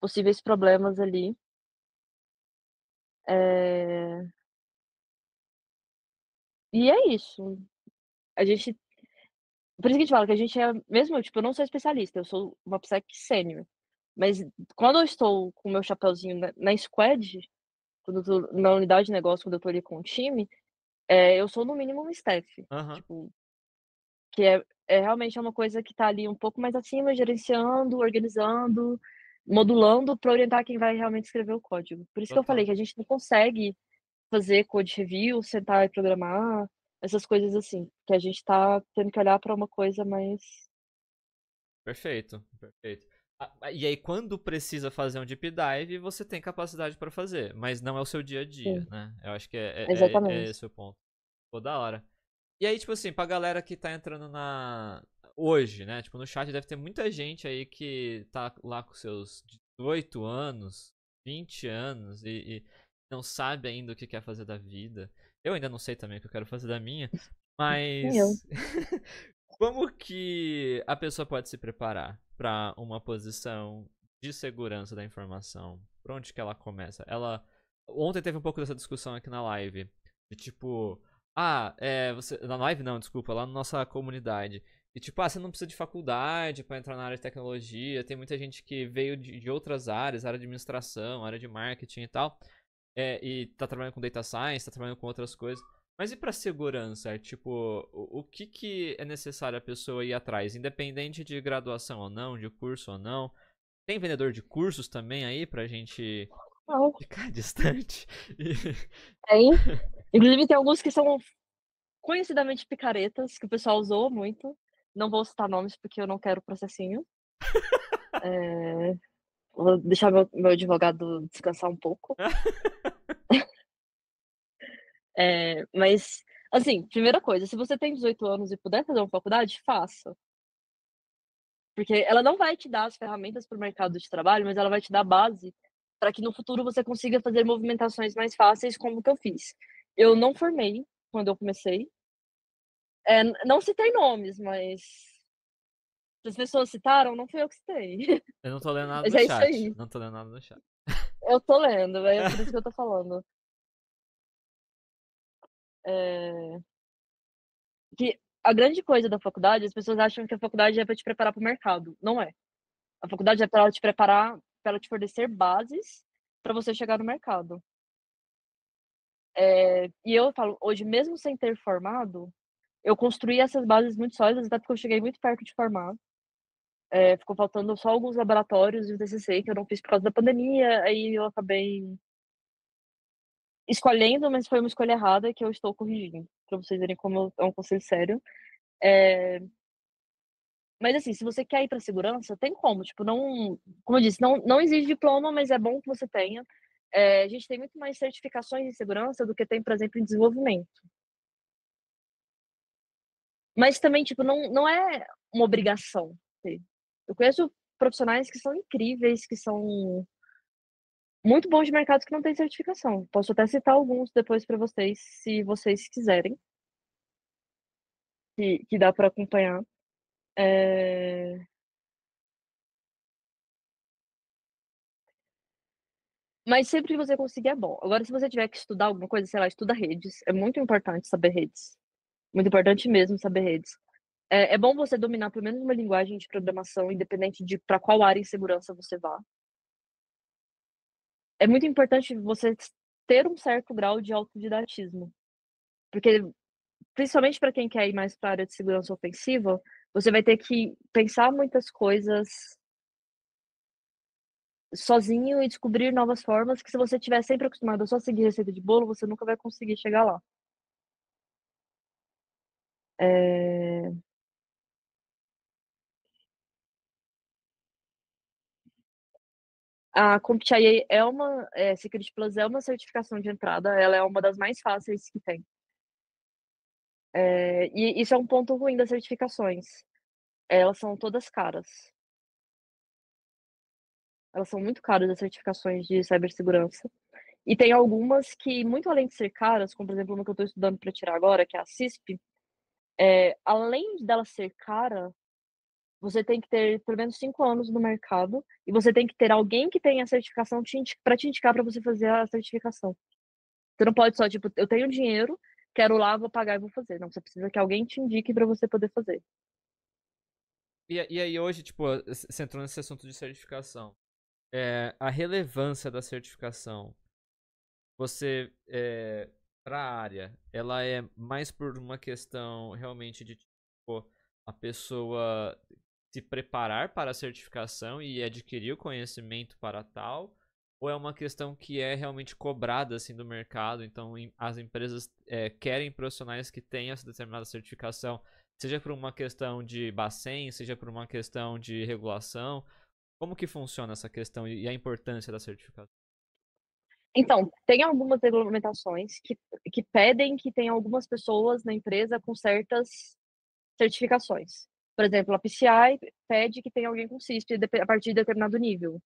[SPEAKER 2] possíveis problemas ali. Eh, e é isso. A gente Por isso que a gente fala que a gente é mesmo eu, tipo, eu não sou especialista, eu sou uma PSEC sênior, mas quando eu estou com o meu chapeuzinho na squad, quando eu tô na unidade de negócio, quando eu tô ali com o time, eu sou no mínimo um staff,
[SPEAKER 1] Aham.
[SPEAKER 2] tipo, que realmente é uma coisa que tá ali um pouco mais acima, gerenciando, organizando, modulando para orientar quem vai realmente escrever o código. Por isso que eu falei
[SPEAKER 1] Total.
[SPEAKER 2] que a gente não consegue fazer code review, sentar e programar, essas coisas assim, que a gente tá tendo que olhar para uma coisa mais.
[SPEAKER 1] Perfeito, perfeito. E aí, quando precisa fazer um deep dive, você tem capacidade pra fazer, mas não é o seu dia a dia,
[SPEAKER 2] Sim,
[SPEAKER 1] né? Eu acho que é
[SPEAKER 2] exatamente.
[SPEAKER 1] esse o ponto. Pô, da hora. E aí, tipo assim, pra galera que tá entrando na. Hoje, né? Tipo, no chat deve ter muita gente aí que tá lá com seus 18 anos, 20 anos e não sabe ainda o que quer fazer da vida. Eu ainda não sei também o que eu quero fazer da minha,
[SPEAKER 2] Nem eu.
[SPEAKER 1] mas. Como que a pessoa pode se preparar para uma posição de segurança da informação? Por onde que ela começa? Ontem teve um pouco dessa discussão aqui na live, de tipo, você na live não, desculpa, lá na nossa comunidade. E tipo, você não precisa de faculdade para entrar na área de tecnologia. Tem muita gente que veio de outras áreas, área de administração, área de marketing e tal, e tá trabalhando com data science, tá trabalhando com outras coisas. Mas e pra segurança? Tipo, o que que é necessário a pessoa ir atrás? Independente de graduação ou não, de curso ou não. Tem vendedor de cursos também aí pra gente
[SPEAKER 2] Não,
[SPEAKER 1] ficar distante?
[SPEAKER 2] tem. Inclusive, tem alguns que são conhecidamente picaretas, que o pessoal usou muito. Não vou citar nomes porque eu não quero processinho. É, vou deixar meu advogado descansar um pouco. Mas, assim, primeira coisa, se você tem 18 anos e puder fazer uma faculdade, faça. Porque ela não vai te dar as ferramentas para o mercado de trabalho, mas ela vai te dar base para que no futuro você consiga fazer movimentações mais fáceis, como o que eu fiz. Eu não formei quando eu comecei. Não citei nomes, mas se as pessoas citaram, não fui eu que citei.
[SPEAKER 1] Eu não tô lendo nada
[SPEAKER 2] Mas
[SPEAKER 1] no
[SPEAKER 2] é isso
[SPEAKER 1] chat.
[SPEAKER 2] aí.
[SPEAKER 1] Não tô lendo nada no chat.
[SPEAKER 2] Eu tô lendo, é por isso que eu tô falando. É, que a grande coisa da faculdade, as pessoas acham que a faculdade é para te preparar para o mercado. Não é. A faculdade é para ela te preparar, para ela te fornecer bases para você chegar no mercado. E eu falo, hoje, mesmo sem ter formado, eu construí essas bases muito sólidas, até porque eu cheguei muito perto de formar. Ficou faltando só alguns laboratórios e o TCC que eu não fiz por causa da pandemia, aí eu acabei escolhendo, mas foi uma escolha errada que eu estou corrigindo, para vocês verem como é um conselho sério. É, mas assim, se você quer ir para segurança, tem como, tipo, não, como eu disse, não exige diploma, mas é bom que você tenha. A gente tem muito mais certificações em segurança do que tem, por exemplo, em desenvolvimento. Mas também, tipo, não é uma obrigação ter. Eu conheço profissionais que são incríveis, que são muito bons de mercados que não têm certificação. Posso até citar alguns depois para vocês, se vocês quiserem, que dá para acompanhar. É... Mas sempre que você conseguir é bom. Agora, se você tiver que estudar alguma coisa, sei lá, estuda redes. É muito importante saber redes. Muito importante mesmo saber redes. É bom você dominar pelo menos uma linguagem de programação, independente de para qual área em segurança você vá. É muito importante você ter um certo grau de autodidatismo, porque principalmente para quem quer ir mais para a área de segurança ofensiva, você vai ter que pensar muitas coisas sozinho e descobrir novas formas que se você estiver sempre acostumado a só seguir receita de bolo, você nunca vai conseguir chegar lá. É... A CompTIA Security Plus é uma certificação de entrada, ela é uma das mais fáceis que tem. E isso é um ponto ruim das certificações. Elas são todas caras. Elas são muito caras, as certificações de cibersegurança. E tem algumas que, muito além de ser caras, como por exemplo uma que eu estou estudando para tirar agora, que é a CISP, além dela ser cara, você tem que ter pelo menos 5 anos no mercado e você tem que ter alguém que tenha a certificação para te indicar para você fazer a certificação. Você não pode só, tipo, eu tenho dinheiro, quero lá, vou pagar e vou fazer. Não, você precisa que alguém te indique para você poder fazer.
[SPEAKER 1] E aí hoje, tipo, você entrou nesse assunto de certificação. A relevância da certificação, você, pra área, ela é mais por uma questão realmente de, tipo, a pessoa se preparar para a certificação e adquirir o conhecimento para tal? Ou é uma questão que é realmente cobrada assim do mercado? Então as empresas querem profissionais que tenham essa determinada certificação, seja por uma questão de Bacen, seja por uma questão de regulação. Como que funciona essa questão e a importância da certificação?
[SPEAKER 2] Então, tem algumas regulamentações que pedem que tenha algumas pessoas na empresa com certas certificações. Por exemplo, a PCI pede que tenha alguém com CISP a partir de determinado nível.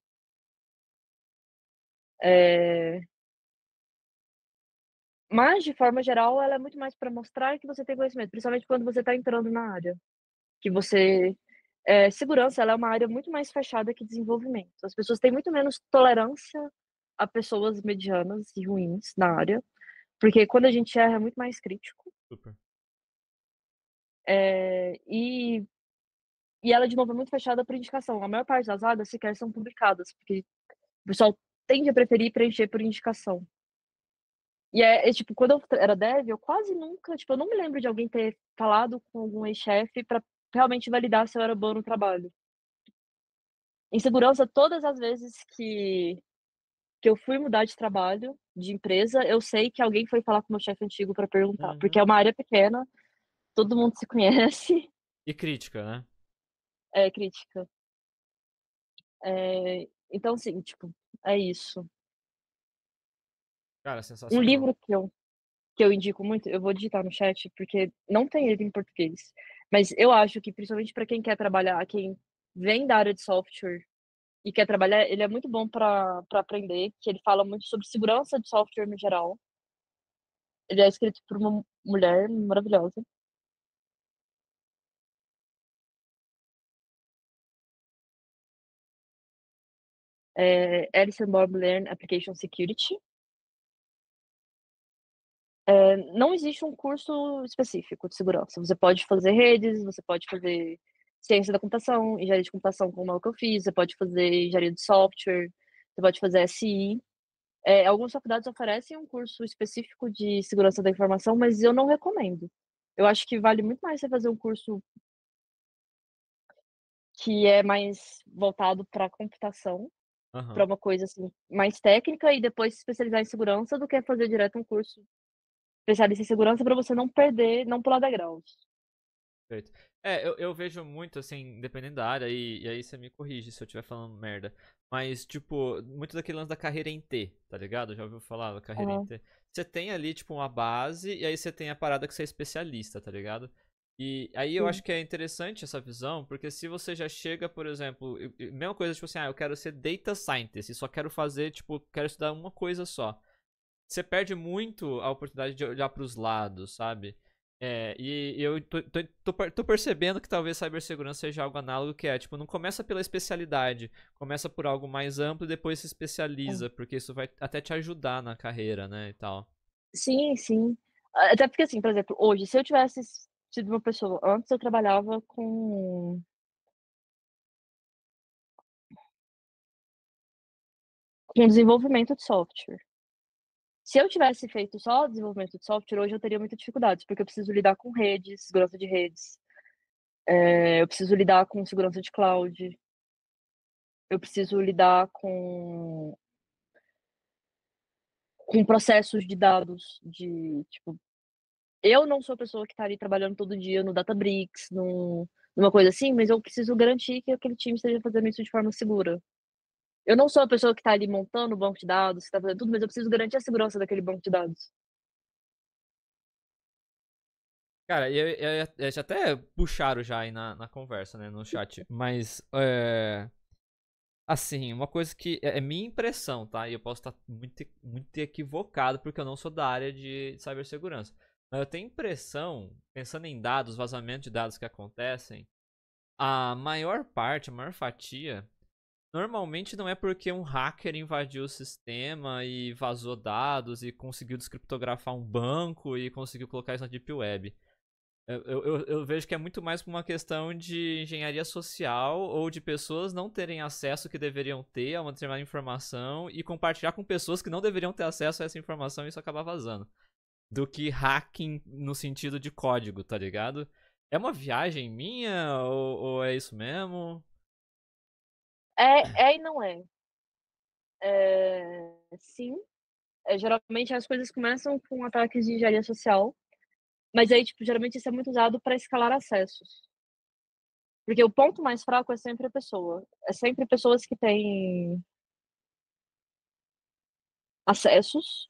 [SPEAKER 2] Mas, de forma geral, ela é muito mais para mostrar que você tem conhecimento, principalmente quando você está entrando na área. Que você. Segurança, ela é uma área muito mais fechada que desenvolvimento. As pessoas têm muito menos tolerância a pessoas medianas e ruins na área, porque quando a gente erra é muito mais crítico.
[SPEAKER 1] Super.
[SPEAKER 2] E ela, de novo, é muito fechada por indicação. A maior parte das vagas sequer são publicadas, porque o pessoal tende a preferir preencher por indicação. E tipo, quando eu era dev, eu quase nunca, tipo, eu não me lembro de alguém ter falado com algum ex-chefe pra realmente validar se eu era boa no trabalho. Em segurança, todas as vezes que eu fui mudar de trabalho, de empresa, eu sei que alguém foi falar com o meu chefe antigo pra perguntar, porque
[SPEAKER 1] Uhum.
[SPEAKER 2] é uma área pequena, todo mundo se conhece,
[SPEAKER 1] E crítica, né?
[SPEAKER 2] é crítica. Então, assim, tipo, é isso.
[SPEAKER 1] Cara,
[SPEAKER 2] Um
[SPEAKER 1] sensacional.
[SPEAKER 2] livro que eu indico muito, eu vou digitar no chat, porque não tem ele em português. Mas eu acho que, principalmente para quem quer trabalhar, quem vem da área de software e quer trabalhar, ele é muito bom para aprender, que ele fala muito sobre segurança de software no geral. Ele é escrito por uma mulher maravilhosa. Alison Bob Learn Application Security. Não existe um curso específico de segurança. Você pode fazer redes, você pode fazer ciência da computação, engenharia de computação, como é o que eu fiz, você pode fazer engenharia de software, você pode fazer SI. Algumas faculdades oferecem um curso específico de segurança da informação, mas eu não recomendo. Eu acho que vale muito mais você fazer um curso que é mais voltado para computação, para
[SPEAKER 1] Aham.
[SPEAKER 2] uma coisa assim mais técnica e depois se especializar em segurança do que fazer direto um curso especialista em segurança para você não perder, não pular degraus.
[SPEAKER 1] Perfeito. Eu vejo muito, assim, dependendo da área, e aí você me corrige se eu estiver falando merda. Mas, tipo, muito daquele lance da carreira em T, tá ligado? Já ouviu falar da carreira em
[SPEAKER 2] Aham.
[SPEAKER 1] T? Você tem ali, tipo, uma base, e aí você tem a parada que você é especialista, tá ligado? E aí eu acho
[SPEAKER 2] Sim.
[SPEAKER 1] que é interessante essa visão, porque se você já chega, por exemplo, mesma coisa, tipo assim, eu quero ser data scientist, e só quero fazer, tipo, quero estudar uma coisa só. Você perde muito a oportunidade de olhar para os lados, sabe? E eu tô percebendo que talvez cibersegurança seja algo análogo que é, tipo, não começa pela especialidade, começa por algo mais amplo e depois se
[SPEAKER 2] É.
[SPEAKER 1] especializa, porque isso vai até te ajudar na carreira, né, e tal.
[SPEAKER 2] Sim, sim. Até porque, assim, por exemplo, hoje, se eu tivesse sido uma pessoa antes eu trabalhava com desenvolvimento de software. Se eu tivesse feito só desenvolvimento de software, hoje eu teria muitas dificuldades, porque eu preciso lidar com redes, segurança de redes, eu preciso lidar com segurança de cloud, eu preciso lidar com processos de dados, de, tipo, eu não sou a pessoa que está ali trabalhando todo dia no Databricks, numa coisa assim, mas eu preciso garantir que aquele time esteja fazendo isso de forma segura. Eu não sou a pessoa que está ali montando o banco de dados, que está fazendo tudo, mas eu preciso garantir a segurança daquele banco de dados.
[SPEAKER 1] Cara, já até puxaram já aí na conversa, né, no chat, mas, assim, uma coisa que é minha impressão, tá? E eu posso estar muito equivocado porque eu não sou da área de cibersegurança. Mas eu tenho impressão, pensando em dados, vazamento de dados que acontecem, a maior parte, a maior fatia, normalmente não é porque um hacker invadiu o sistema e vazou dados e conseguiu descriptografar um banco e conseguiu colocar isso na Deep Web. Eu vejo que é muito mais por uma questão de engenharia social ou de pessoas não terem acesso que deveriam ter a uma determinada informação e compartilhar com pessoas que não deveriam ter acesso a essa informação e isso acabar vazando. Do que hacking no sentido de código, tá ligado? É uma viagem minha ou é isso mesmo?
[SPEAKER 2] É e não é. Sim, geralmente as coisas começam com ataques de engenharia social, mas aí, tipo, geralmente isso é muito usado para escalar acessos. Porque o ponto mais fraco é sempre a pessoa. É sempre pessoas que têm acessos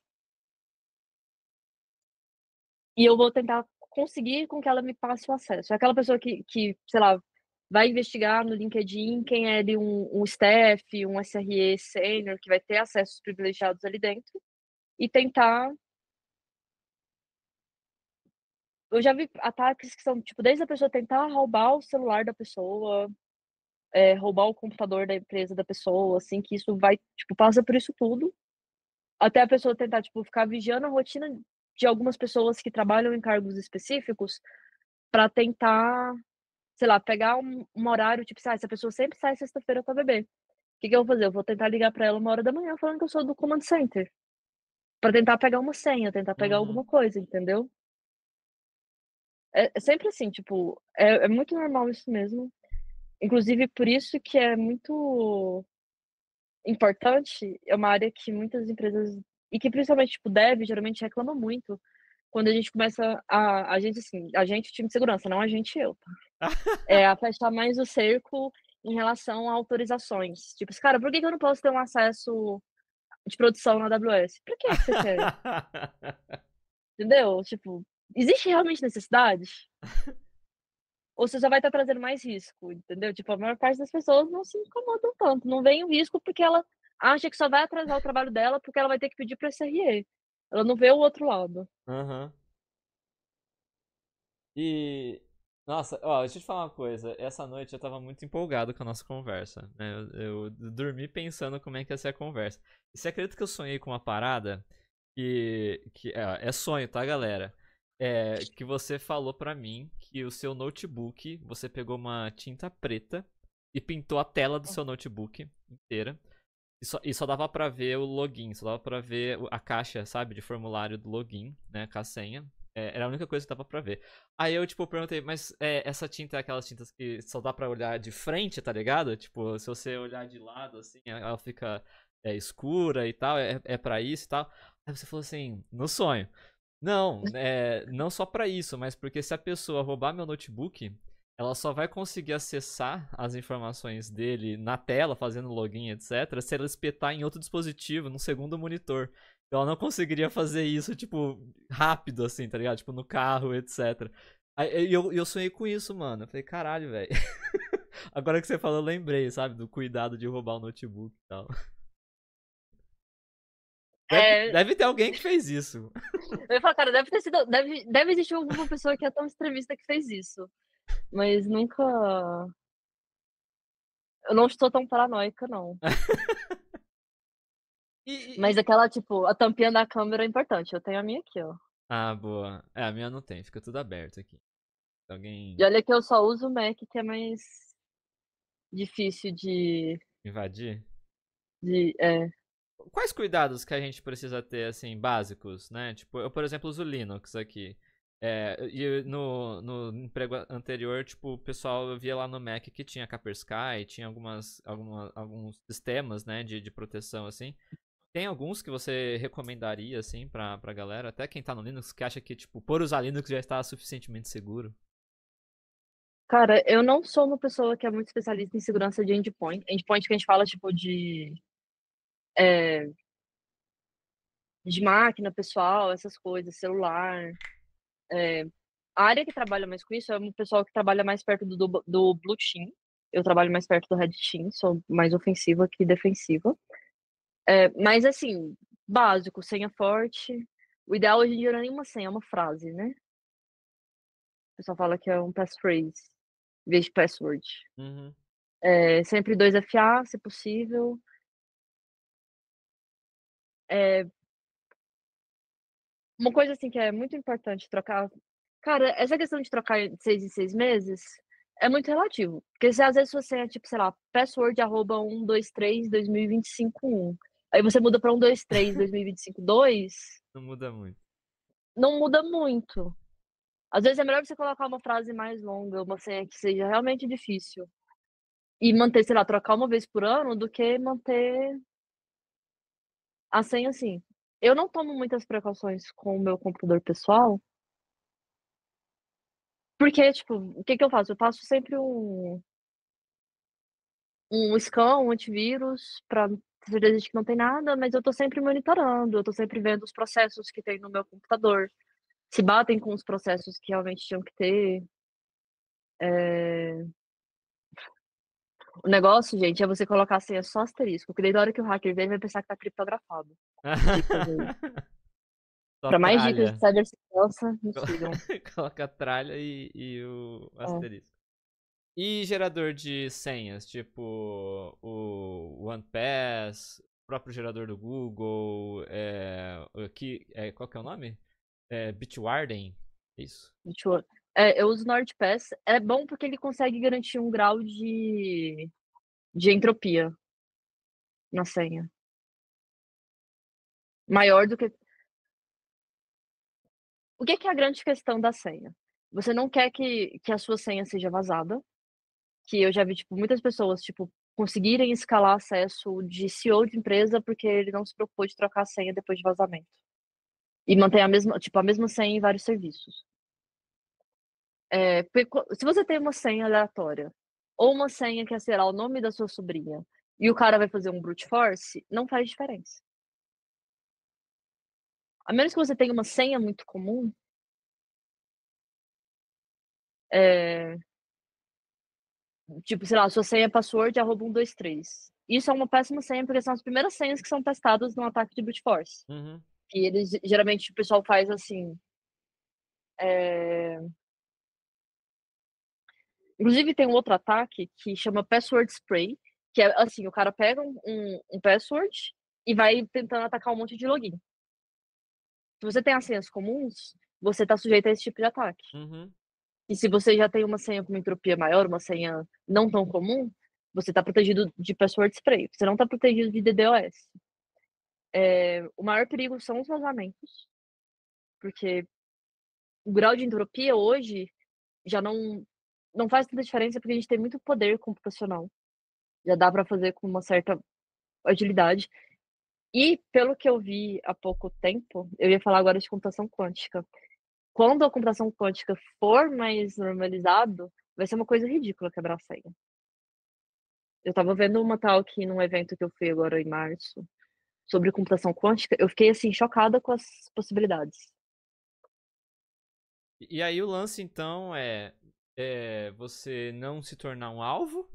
[SPEAKER 2] e eu vou tentar conseguir com que ela me passe o acesso. É aquela pessoa que, sei lá, vai investigar no LinkedIn quem é ali um staff, um SRE sênior, que vai ter acessos privilegiados ali dentro, e tentar. Eu já vi ataques que são, tipo, desde a pessoa tentar roubar o celular da pessoa, roubar o computador da empresa da pessoa, assim, que isso vai, tipo, passa por isso tudo, até a pessoa tentar, tipo, ficar vigiando a rotina de algumas pessoas que trabalham em cargos específicos para tentar, sei lá, pegar um horário, tipo, essa pessoa sempre sai sexta-feira pra beber. O que que eu vou fazer? Eu vou tentar ligar pra ela 1h falando que eu sou do command center, pra tentar pegar uma senha, tentar pegar
[SPEAKER 1] Uhum.
[SPEAKER 2] alguma coisa, entendeu? É sempre assim, tipo, é muito normal isso mesmo. Inclusive por isso que é muito importante, é uma área que muitas empresas e que principalmente, tipo, dev geralmente reclama muito, quando a gente começa a gente, assim, a gente, time de segurança, não a gente, eu, tá? A fechar mais o cerco em relação a autorizações. Tipo, cara, por que que eu não posso ter um acesso de produção na AWS? Pra que você quer? Entendeu? Tipo, existe realmente necessidade? Ou você só vai estar trazendo mais risco, entendeu? Tipo, a maior parte das pessoas não se incomodam tanto, não vem o risco porque ela acha que só vai atrasar o trabalho dela porque ela vai ter que pedir para SRE. Ela não vê o outro lado.
[SPEAKER 1] Aham. E. Nossa, ó, deixa eu te falar uma coisa. Essa noite eu tava muito empolgado com a nossa conversa, né? Eu dormi pensando como é que ia ser a conversa. E você acredita que eu sonhei com uma parada é sonho, tá, galera? Que você falou pra mim que o seu notebook, você pegou uma tinta preta e pintou a tela do seu notebook inteira. E só dava pra ver o login, só dava pra ver a caixa, sabe, de formulário do login, né, com a senha. Era a única coisa que dava pra ver. Aí eu, tipo, perguntei, mas essa tinta é aquelas tintas que só dá pra olhar de frente, tá ligado? Tipo, se você olhar de lado, assim, ela fica escura e tal, é pra isso e tal. Aí você falou assim, no sonho. Não, não só pra isso, mas porque se a pessoa roubar meu notebook, ela só vai conseguir acessar as informações dele na tela, fazendo login, etc., se ela espetar em outro dispositivo, num segundo monitor. Então ela não conseguiria fazer isso, tipo, rápido, assim, tá ligado? Tipo, no carro, etc. Aí eu sonhei com isso, mano. Eu falei, caralho, velho. Agora que você falou, eu lembrei, sabe? Do cuidado de roubar o notebook e tal. Deve,
[SPEAKER 2] É,
[SPEAKER 1] deve ter alguém que fez isso.
[SPEAKER 2] eu ia falar, cara, deve existir alguma pessoa que é tão extremista que fez isso. Mas nunca. Eu não estou tão paranoica, não. Mas
[SPEAKER 1] E,
[SPEAKER 2] aquela, tipo, a tampinha da câmera é importante. Eu tenho a minha aqui, ó.
[SPEAKER 1] Ah, boa. A minha não tem, fica tudo aberto aqui.
[SPEAKER 2] E
[SPEAKER 1] Alguém
[SPEAKER 2] olha que eu só uso o Mac, que é mais difícil
[SPEAKER 1] invadir?
[SPEAKER 2] de.
[SPEAKER 1] Quais cuidados que a gente precisa ter, assim, básicos, né? Tipo, eu, por exemplo, uso Linux aqui. E no emprego anterior, tipo, o pessoal eu via lá no Mac que tinha Kaspersky, tinha alguns sistemas, né, de proteção, assim. Tem alguns que você recomendaria, assim, pra galera? Até quem tá no Linux, que acha que, tipo, por usar Linux já está suficientemente seguro.
[SPEAKER 2] Cara, eu não sou uma pessoa que é muito especialista em segurança de endpoint. Endpoint que a gente fala, tipo, é, de máquina pessoal, essas coisas, celular. É, a área que trabalha mais com isso é um pessoal que trabalha mais perto do Blue Team. Eu trabalho mais perto do Red Team, sou mais ofensiva que defensiva. Mas, assim, básico, senha forte. O ideal hoje em dia não é nenhuma senha, é uma frase, né? O pessoal fala que é um passphrase, em vez de password.
[SPEAKER 1] Uhum.
[SPEAKER 2] Sempre 2FA, se possível. É, uma coisa assim que é muito importante trocar. Cara, essa questão de trocar de 6 em 6 meses é muito relativo. Porque se às vezes você é tipo, sei lá, password arroba 123 2025 1. Aí você muda pra 123 2025 2,
[SPEAKER 1] Não muda muito.
[SPEAKER 2] não muda muito. Às vezes é melhor você colocar uma frase mais longa, uma senha que seja realmente difícil, e manter, sei lá, trocar uma vez por ano, do que manter a senha assim. Eu não tomo muitas precauções com o meu computador pessoal, porque, tipo, o que que eu faço? Eu faço sempre um scan, um antivírus, pra ter certeza de que não tem nada, mas eu tô sempre monitorando, eu tô sempre vendo os processos que tem no meu computador, se batem com os processos que realmente tinham que ter. Eh, o negócio, gente, é você colocar a senha só asterisco, porque daí na hora que o hacker ver, ele vai pensar que tá criptografado. Dicas aí.
[SPEAKER 1] Só
[SPEAKER 2] Pra mais dicas de
[SPEAKER 1] tralha.
[SPEAKER 2] cibersegurança, me sigam.
[SPEAKER 1] Coloca a tralha e o
[SPEAKER 2] É.
[SPEAKER 1] asterisco. E gerador de senhas, tipo o OnePass, o próprio gerador do Google, qual que é o nome? Bitwarden, isso.
[SPEAKER 2] Deixa eu eu uso o NordPass, é bom porque ele consegue garantir um grau de entropia na senha, maior do que o que que é a grande questão da senha? Você não quer que a sua senha seja vazada, que eu já vi, tipo, muitas pessoas, tipo, conseguirem escalar acesso de CEO de empresa, porque ele não se preocupou de trocar a senha depois de vazamento. E manter a mesma senha em vários serviços. Porque se você tem uma senha aleatória, ou uma senha que é, sei lá, o nome da sua sobrinha, e o cara vai fazer um brute force, não faz diferença. A menos que você tenha uma senha muito comum, eh, tipo, sei lá, sua senha é password @123. Isso é uma péssima senha, porque são as primeiras senhas que são testadas num ataque de brute force.
[SPEAKER 1] Uhum.
[SPEAKER 2] E eles geralmente o pessoal faz assim, eh inclusive tem um outro ataque que chama password spray, que é assim, o cara pega um password e vai tentando atacar um monte de login. Se você tem as senhas comuns, você tá sujeito a esse tipo de ataque.
[SPEAKER 1] Uhum.
[SPEAKER 2] E se você já tem uma senha com uma entropia maior, uma senha não tão comum, você tá protegido de password spray, você não tá protegido de DDoS. O maior perigo são os vazamentos, porque o grau de entropia hoje já não faz tanta diferença, porque a gente tem muito poder computacional. Já dá para fazer com uma certa agilidade. E pelo que eu vi há pouco tempo, eu ia falar agora de computação quântica. Quando a computação quântica for mais normalizado, vai ser uma coisa ridícula quebrar a senha. Eu estava vendo uma talk num evento que eu fui agora em março, sobre computação quântica, eu fiquei, assim, chocada com as possibilidades.
[SPEAKER 1] E aí o lance então é você não se tornar um alvo,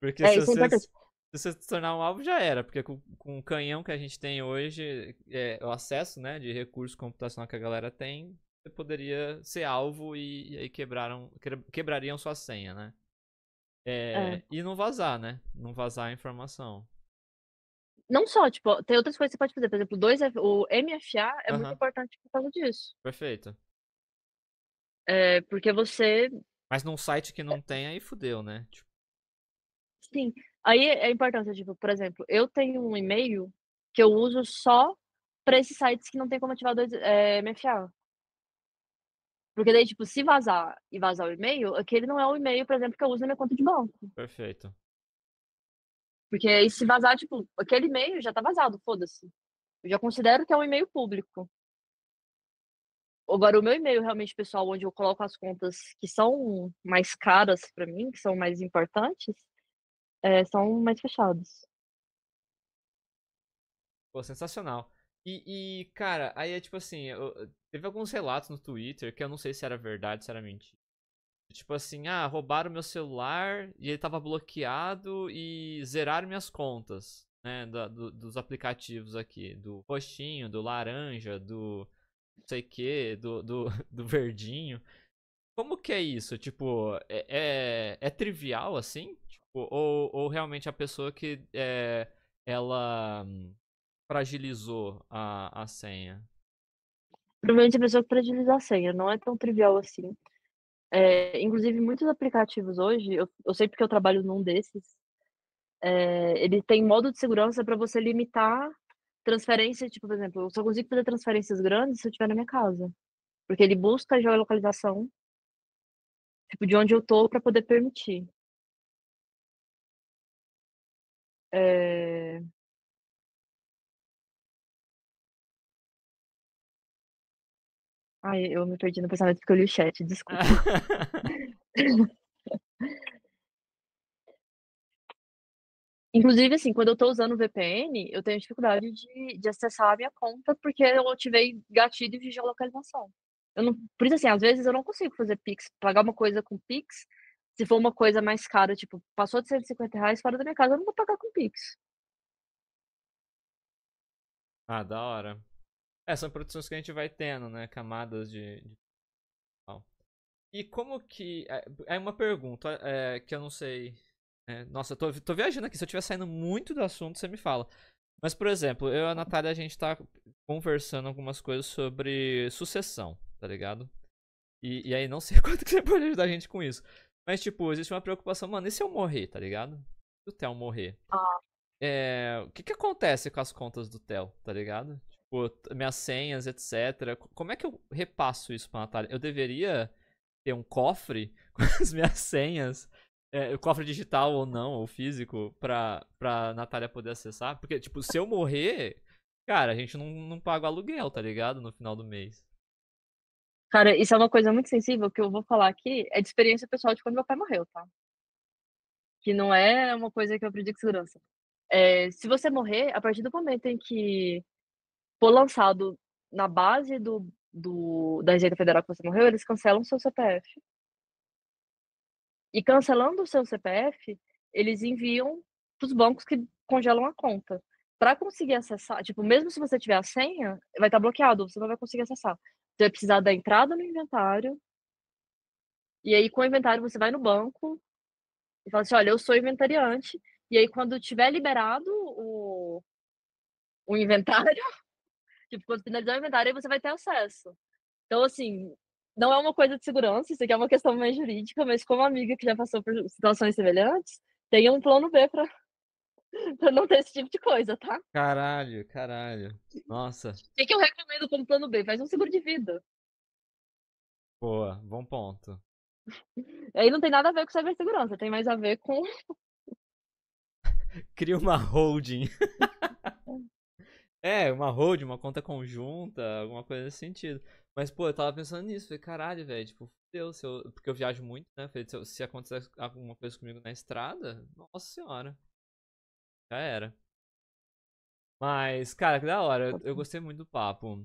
[SPEAKER 1] porque
[SPEAKER 2] É, isso é importante.
[SPEAKER 1] se você se tornar um alvo já era, porque com o canhão que a gente tem hoje, o acesso, né, de recurso computacional que a galera tem, você poderia ser alvo e aí quebrariam sua senha, né?
[SPEAKER 2] É.
[SPEAKER 1] E não vazar, né? Não vazar a informação.
[SPEAKER 2] Não só, tipo, tem outras coisas que você pode fazer, por exemplo, o MFA é muito
[SPEAKER 1] Aham,
[SPEAKER 2] importante por causa disso.
[SPEAKER 1] perfeito.
[SPEAKER 2] Porque você
[SPEAKER 1] Mas num site que não tem, aí fudeu, né? Tipo,
[SPEAKER 2] sim, aí é a importância, tipo, por exemplo, eu tenho um e-mail que eu uso só para esses sites que não tem como ativar MFA. Porque daí, tipo, se vazar e vazar o e-mail, aquele não é o e-mail, por exemplo, que eu uso na minha conta de banco.
[SPEAKER 1] perfeito.
[SPEAKER 2] Porque aí se vazar, tipo, aquele e-mail já tá vazado, foda-se. Eu já considero que é um e-mail público. Agora o meu e-mail realmente pessoal, onde eu coloco as contas que são mais caras pra mim, que são mais importantes, são mais fechados.
[SPEAKER 1] Pô, sensacional. Cara, aí é tipo assim, teve alguns relatos no Twitter que eu não sei se era verdade, se era mentira. Tipo assim, roubaram meu celular e ele tava bloqueado e zeraram minhas contas, né, dos aplicativos aqui, do roxinho, do laranja, do não sei que, do verdinho. Como que é isso? Tipo, é trivial assim? Tipo, ou realmente a pessoa que ela fragilizou a senha?
[SPEAKER 2] Provavelmente a pessoa que fragiliza a senha, não é tão trivial assim. Inclusive muitos aplicativos hoje, eu sei porque eu trabalho num desses, ele tem modo de segurança para você limitar transferência, tipo, por exemplo, eu só consigo fazer transferências grandes se eu estiver na minha casa. Porque ele busca a geolocalização, tipo, de onde eu tô para poder permitir. É... Ai, eu me perdi no pensamento porque eu li o chat, desculpa. Inclusive, assim, quando eu tô usando o VPN, eu tenho dificuldade de acessar a minha conta porque eu ativei gatilho de geolocalização. Eu não, por isso, assim, às vezes eu não consigo fazer Pix, pagar uma coisa com Pix. Se for uma coisa mais cara, tipo, passou de R$ 150 fora da minha casa, eu não vou pagar com Pix.
[SPEAKER 1] Ah, da hora. São produções que a gente vai tendo, né? Camadas de... E como que. É uma pergunta que eu não sei. Nossa, eu tô viajando aqui. Se eu estiver saindo muito do assunto, você me fala. Mas, por exemplo, eu e a Natália, a gente tá conversando algumas coisas sobre sucessão, tá ligado? E aí, não sei quanto que você pode ajudar a gente com isso. Mas, tipo, existe uma preocupação, mano, e se eu morrer, tá ligado? Se o Theo morrer.
[SPEAKER 2] Ah,
[SPEAKER 1] O que que acontece com as contas do Theo, tá ligado? Tipo, minhas senhas, etc. Como é que eu repasso isso pra Natália? Eu deveria ter um cofre com as minhas senhas, o cofre digital ou não, ou físico, pra Natália poder acessar? Porque, tipo, se eu morrer, cara, a gente não paga o aluguel, tá ligado? No final do mês.
[SPEAKER 2] cara, isso é uma coisa muito sensível que eu vou falar aqui, é de experiência pessoal de quando meu pai morreu, tá? Que não é uma coisa que eu aprendi com segurança. Se você morrer, a partir do momento em que for lançado na base da Receita Federal que você morreu, eles cancelam o seu CPF. E cancelando o seu CPF, eles enviam para os bancos que congelam a conta. Para conseguir acessar, tipo, mesmo se você tiver a senha, vai estar bloqueado, você não vai conseguir acessar. Você vai precisar da entrada no inventário, e aí com o inventário você vai no banco e fala assim: olha, eu sou inventariante. E aí, quando tiver liberado o inventário, tipo, quando finalizar o inventário, aí você vai ter acesso. Então, assim, não é uma coisa de segurança, isso aqui é uma questão mais jurídica, mas como amiga que já passou por situações semelhantes, tenha um plano B pra, pra não ter esse tipo de coisa, tá?
[SPEAKER 1] Caralho, caralho. Nossa.
[SPEAKER 2] O que eu recomendo como plano B? Faz um seguro de vida.
[SPEAKER 1] Boa, bom ponto.
[SPEAKER 2] Aí não tem nada a ver com cibersegurança, tem mais a ver com.
[SPEAKER 1] Cria uma holding. Uma holding, uma conta conjunta, alguma coisa nesse sentido. Mas, pô, eu tava pensando nisso, falei, caralho, velho, tipo, fudeu, porque eu viajo muito, né? Falei, se acontecer alguma coisa comigo na estrada, nossa senhora, já era. Mas, cara, que da hora, eu gostei muito do papo.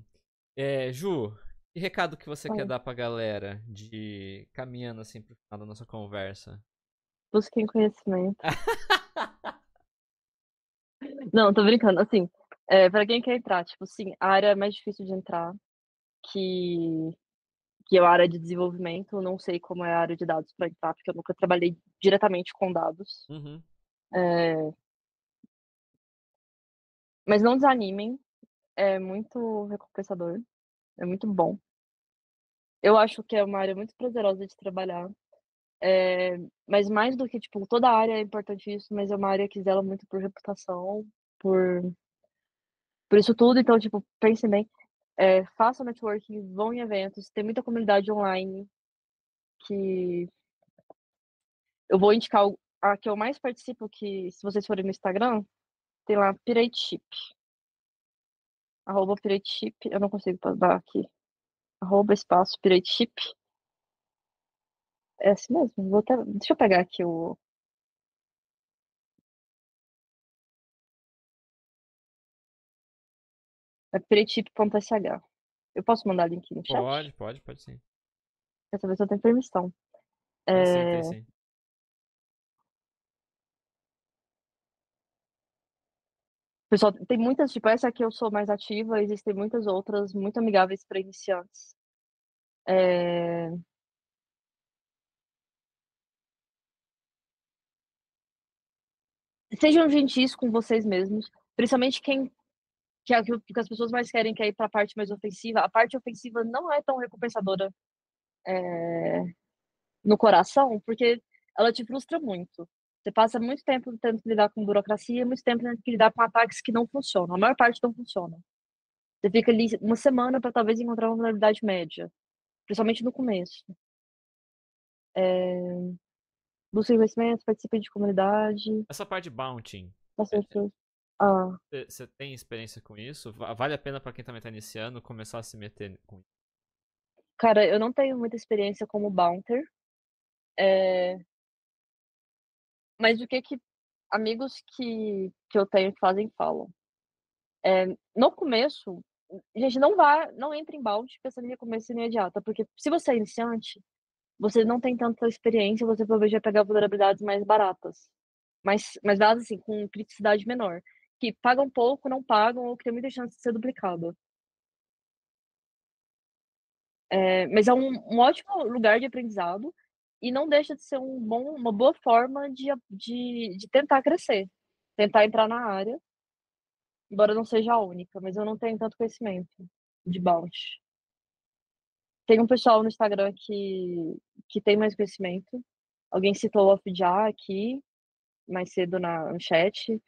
[SPEAKER 1] Ju, que recado que você quer dar pra galera de caminhando assim pro final da nossa conversa?
[SPEAKER 2] Busquem conhecimento. Não, tô brincando. Assim, pra quem quer entrar, tipo, sim, a área mais difícil de entrar, que, que é a área de desenvolvimento, eu não sei como é a área de dados para entrar, porque eu nunca trabalhei diretamente com dados.
[SPEAKER 1] Uhum.
[SPEAKER 2] É, mas não desanimem, é muito recompensador, é muito bom. Eu acho que é uma área muito prazerosa de trabalhar. Mas mais do que, tipo, toda área é importante isso, mas é uma área que zela muito por reputação, por, por isso tudo. Então, tipo, pensem bem, façam networking, vão em eventos, tem muita comunidade online que eu vou indicar a que eu mais participo, que se vocês forem no Instagram, tem lá Pirateship, @Pirateship, eu não consigo dar aqui, @espaço Pirateship, é assim mesmo, deixa eu pegar aqui é pirateship.sh. Eu posso mandar link no chat?
[SPEAKER 1] Pode sim.
[SPEAKER 2] Quer saber se eu tenho permissão.
[SPEAKER 1] Tem
[SPEAKER 2] É,
[SPEAKER 1] sim.
[SPEAKER 2] pessoal, tem muitas, tipo, essa aqui eu sou mais ativa, existem muitas outras muito amigáveis para iniciantes. É, sejam gentis com vocês mesmos, principalmente que as pessoas mais querem que é ir para a parte mais ofensiva. A parte ofensiva não é tão recompensadora no coração, porque ela te frustra muito. Você passa muito tempo tendo que lidar com burocracia, muito tempo tendo que lidar com ataques que não funcionam. A maior parte não funciona. Você fica ali uma semana para talvez encontrar uma vulnerabilidade média. principalmente no começo. Busca conhecimento, participe de comunidade,
[SPEAKER 1] Essa parte de bounty,
[SPEAKER 2] bastante. Ah,
[SPEAKER 1] você tem experiência com isso? Vale a pena pra quem também tá iniciando começar a se meter com isso?
[SPEAKER 2] cara, eu não tenho muita experiência como bounter, é, mas o que que amigos que eu tenho que fazem falam. No começo, gente, não entre em bounty pensando em recomeço imediato, porque se você é iniciante, você não tem tanta experiência, você provavelmente vai pegar vulnerabilidades mais baratas, mas dadas assim, com criticidade menor, que pagam pouco, não pagam, ou que tem muita chance de ser duplicado. Mas é um ótimo lugar de aprendizado e não deixa de ser uma boa forma de tentar crescer, tentar entrar na área, embora não seja a única, mas eu não tenho tanto conhecimento de bounty. Tem um pessoal no Instagram que tem mais conhecimento. Alguém citou o Off-Já aqui, mais cedo no chat.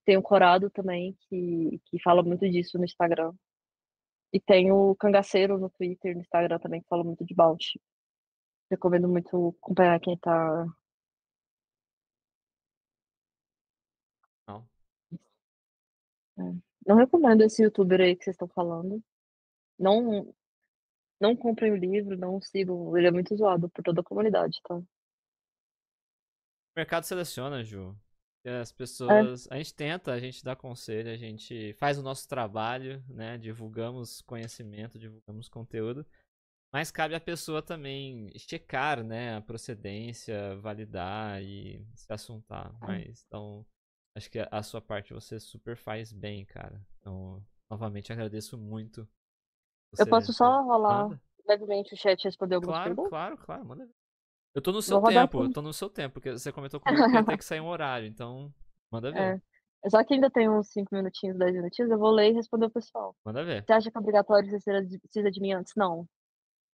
[SPEAKER 2] Tem o Corado também, que fala muito disso no Instagram. E tem o Cangaceiro no Twitter, no Instagram também, que fala muito de bounty. Recomendo muito acompanhar quem tá.
[SPEAKER 1] Não.
[SPEAKER 2] É. Não recomendo esse youtuber aí que vocês estão falando. Não, não comprem o livro, não sigam. Ele é muito zoado por toda a comunidade, tá?
[SPEAKER 1] O mercado seleciona, Ju. E as
[SPEAKER 2] É,
[SPEAKER 1] pessoas. A gente tenta, a gente dá conselho, a gente faz o nosso trabalho, né? Divulgamos conhecimento, divulgamos conteúdo. Mas cabe à pessoa também checar, né? A procedência, validar e se assuntar. Mas então, acho que a sua parte você super faz bem, cara. Então, novamente agradeço muito
[SPEAKER 2] eu
[SPEAKER 1] você
[SPEAKER 2] posso
[SPEAKER 1] ter.
[SPEAKER 2] só rolar
[SPEAKER 1] Manda.
[SPEAKER 2] brevemente o chat e responder algumas
[SPEAKER 1] Claro,
[SPEAKER 2] perguntas?
[SPEAKER 1] claro, claro, manda ver. Eu tô no seu
[SPEAKER 2] Vou rodar
[SPEAKER 1] tempo, eu
[SPEAKER 2] aqui.
[SPEAKER 1] tô no seu tempo, porque você comentou comigo que ia ter que sair um horário, então manda ver.
[SPEAKER 2] É. Só que ainda tem uns 5 minutinhos, 10 minutinhos, eu vou ler e responder o pessoal.
[SPEAKER 1] Manda ver.
[SPEAKER 2] Você acha que é obrigatório você precisa de mim antes? Não.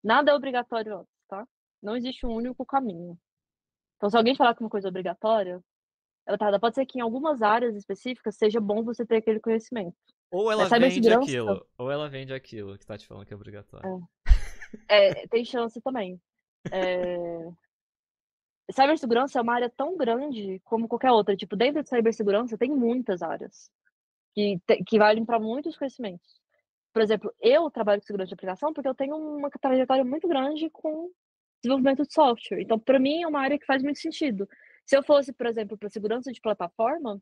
[SPEAKER 2] Nada é obrigatório antes, tá? Não existe um único caminho. Então, se alguém falar que uma coisa é obrigatória, ela tá errada. Pode ser que em algumas áreas específicas seja bom você ter aquele conhecimento.
[SPEAKER 1] Ou
[SPEAKER 2] Mas
[SPEAKER 1] ela vende
[SPEAKER 2] cibersegurança,
[SPEAKER 1] aquilo, ou ela vende aquilo que tá te falando que é obrigatório.
[SPEAKER 2] tem chance também. É, cibersegurança é uma área tão grande como qualquer outra. Tipo, dentro de cibersegurança tem muitas áreas que valem para muitos conhecimentos. Por exemplo, eu trabalho com segurança de aplicação porque eu tenho uma trajetória muito grande com desenvolvimento de software. Então, para mim, é uma área que faz muito sentido. Se eu fosse, por exemplo, para segurança de plataforma,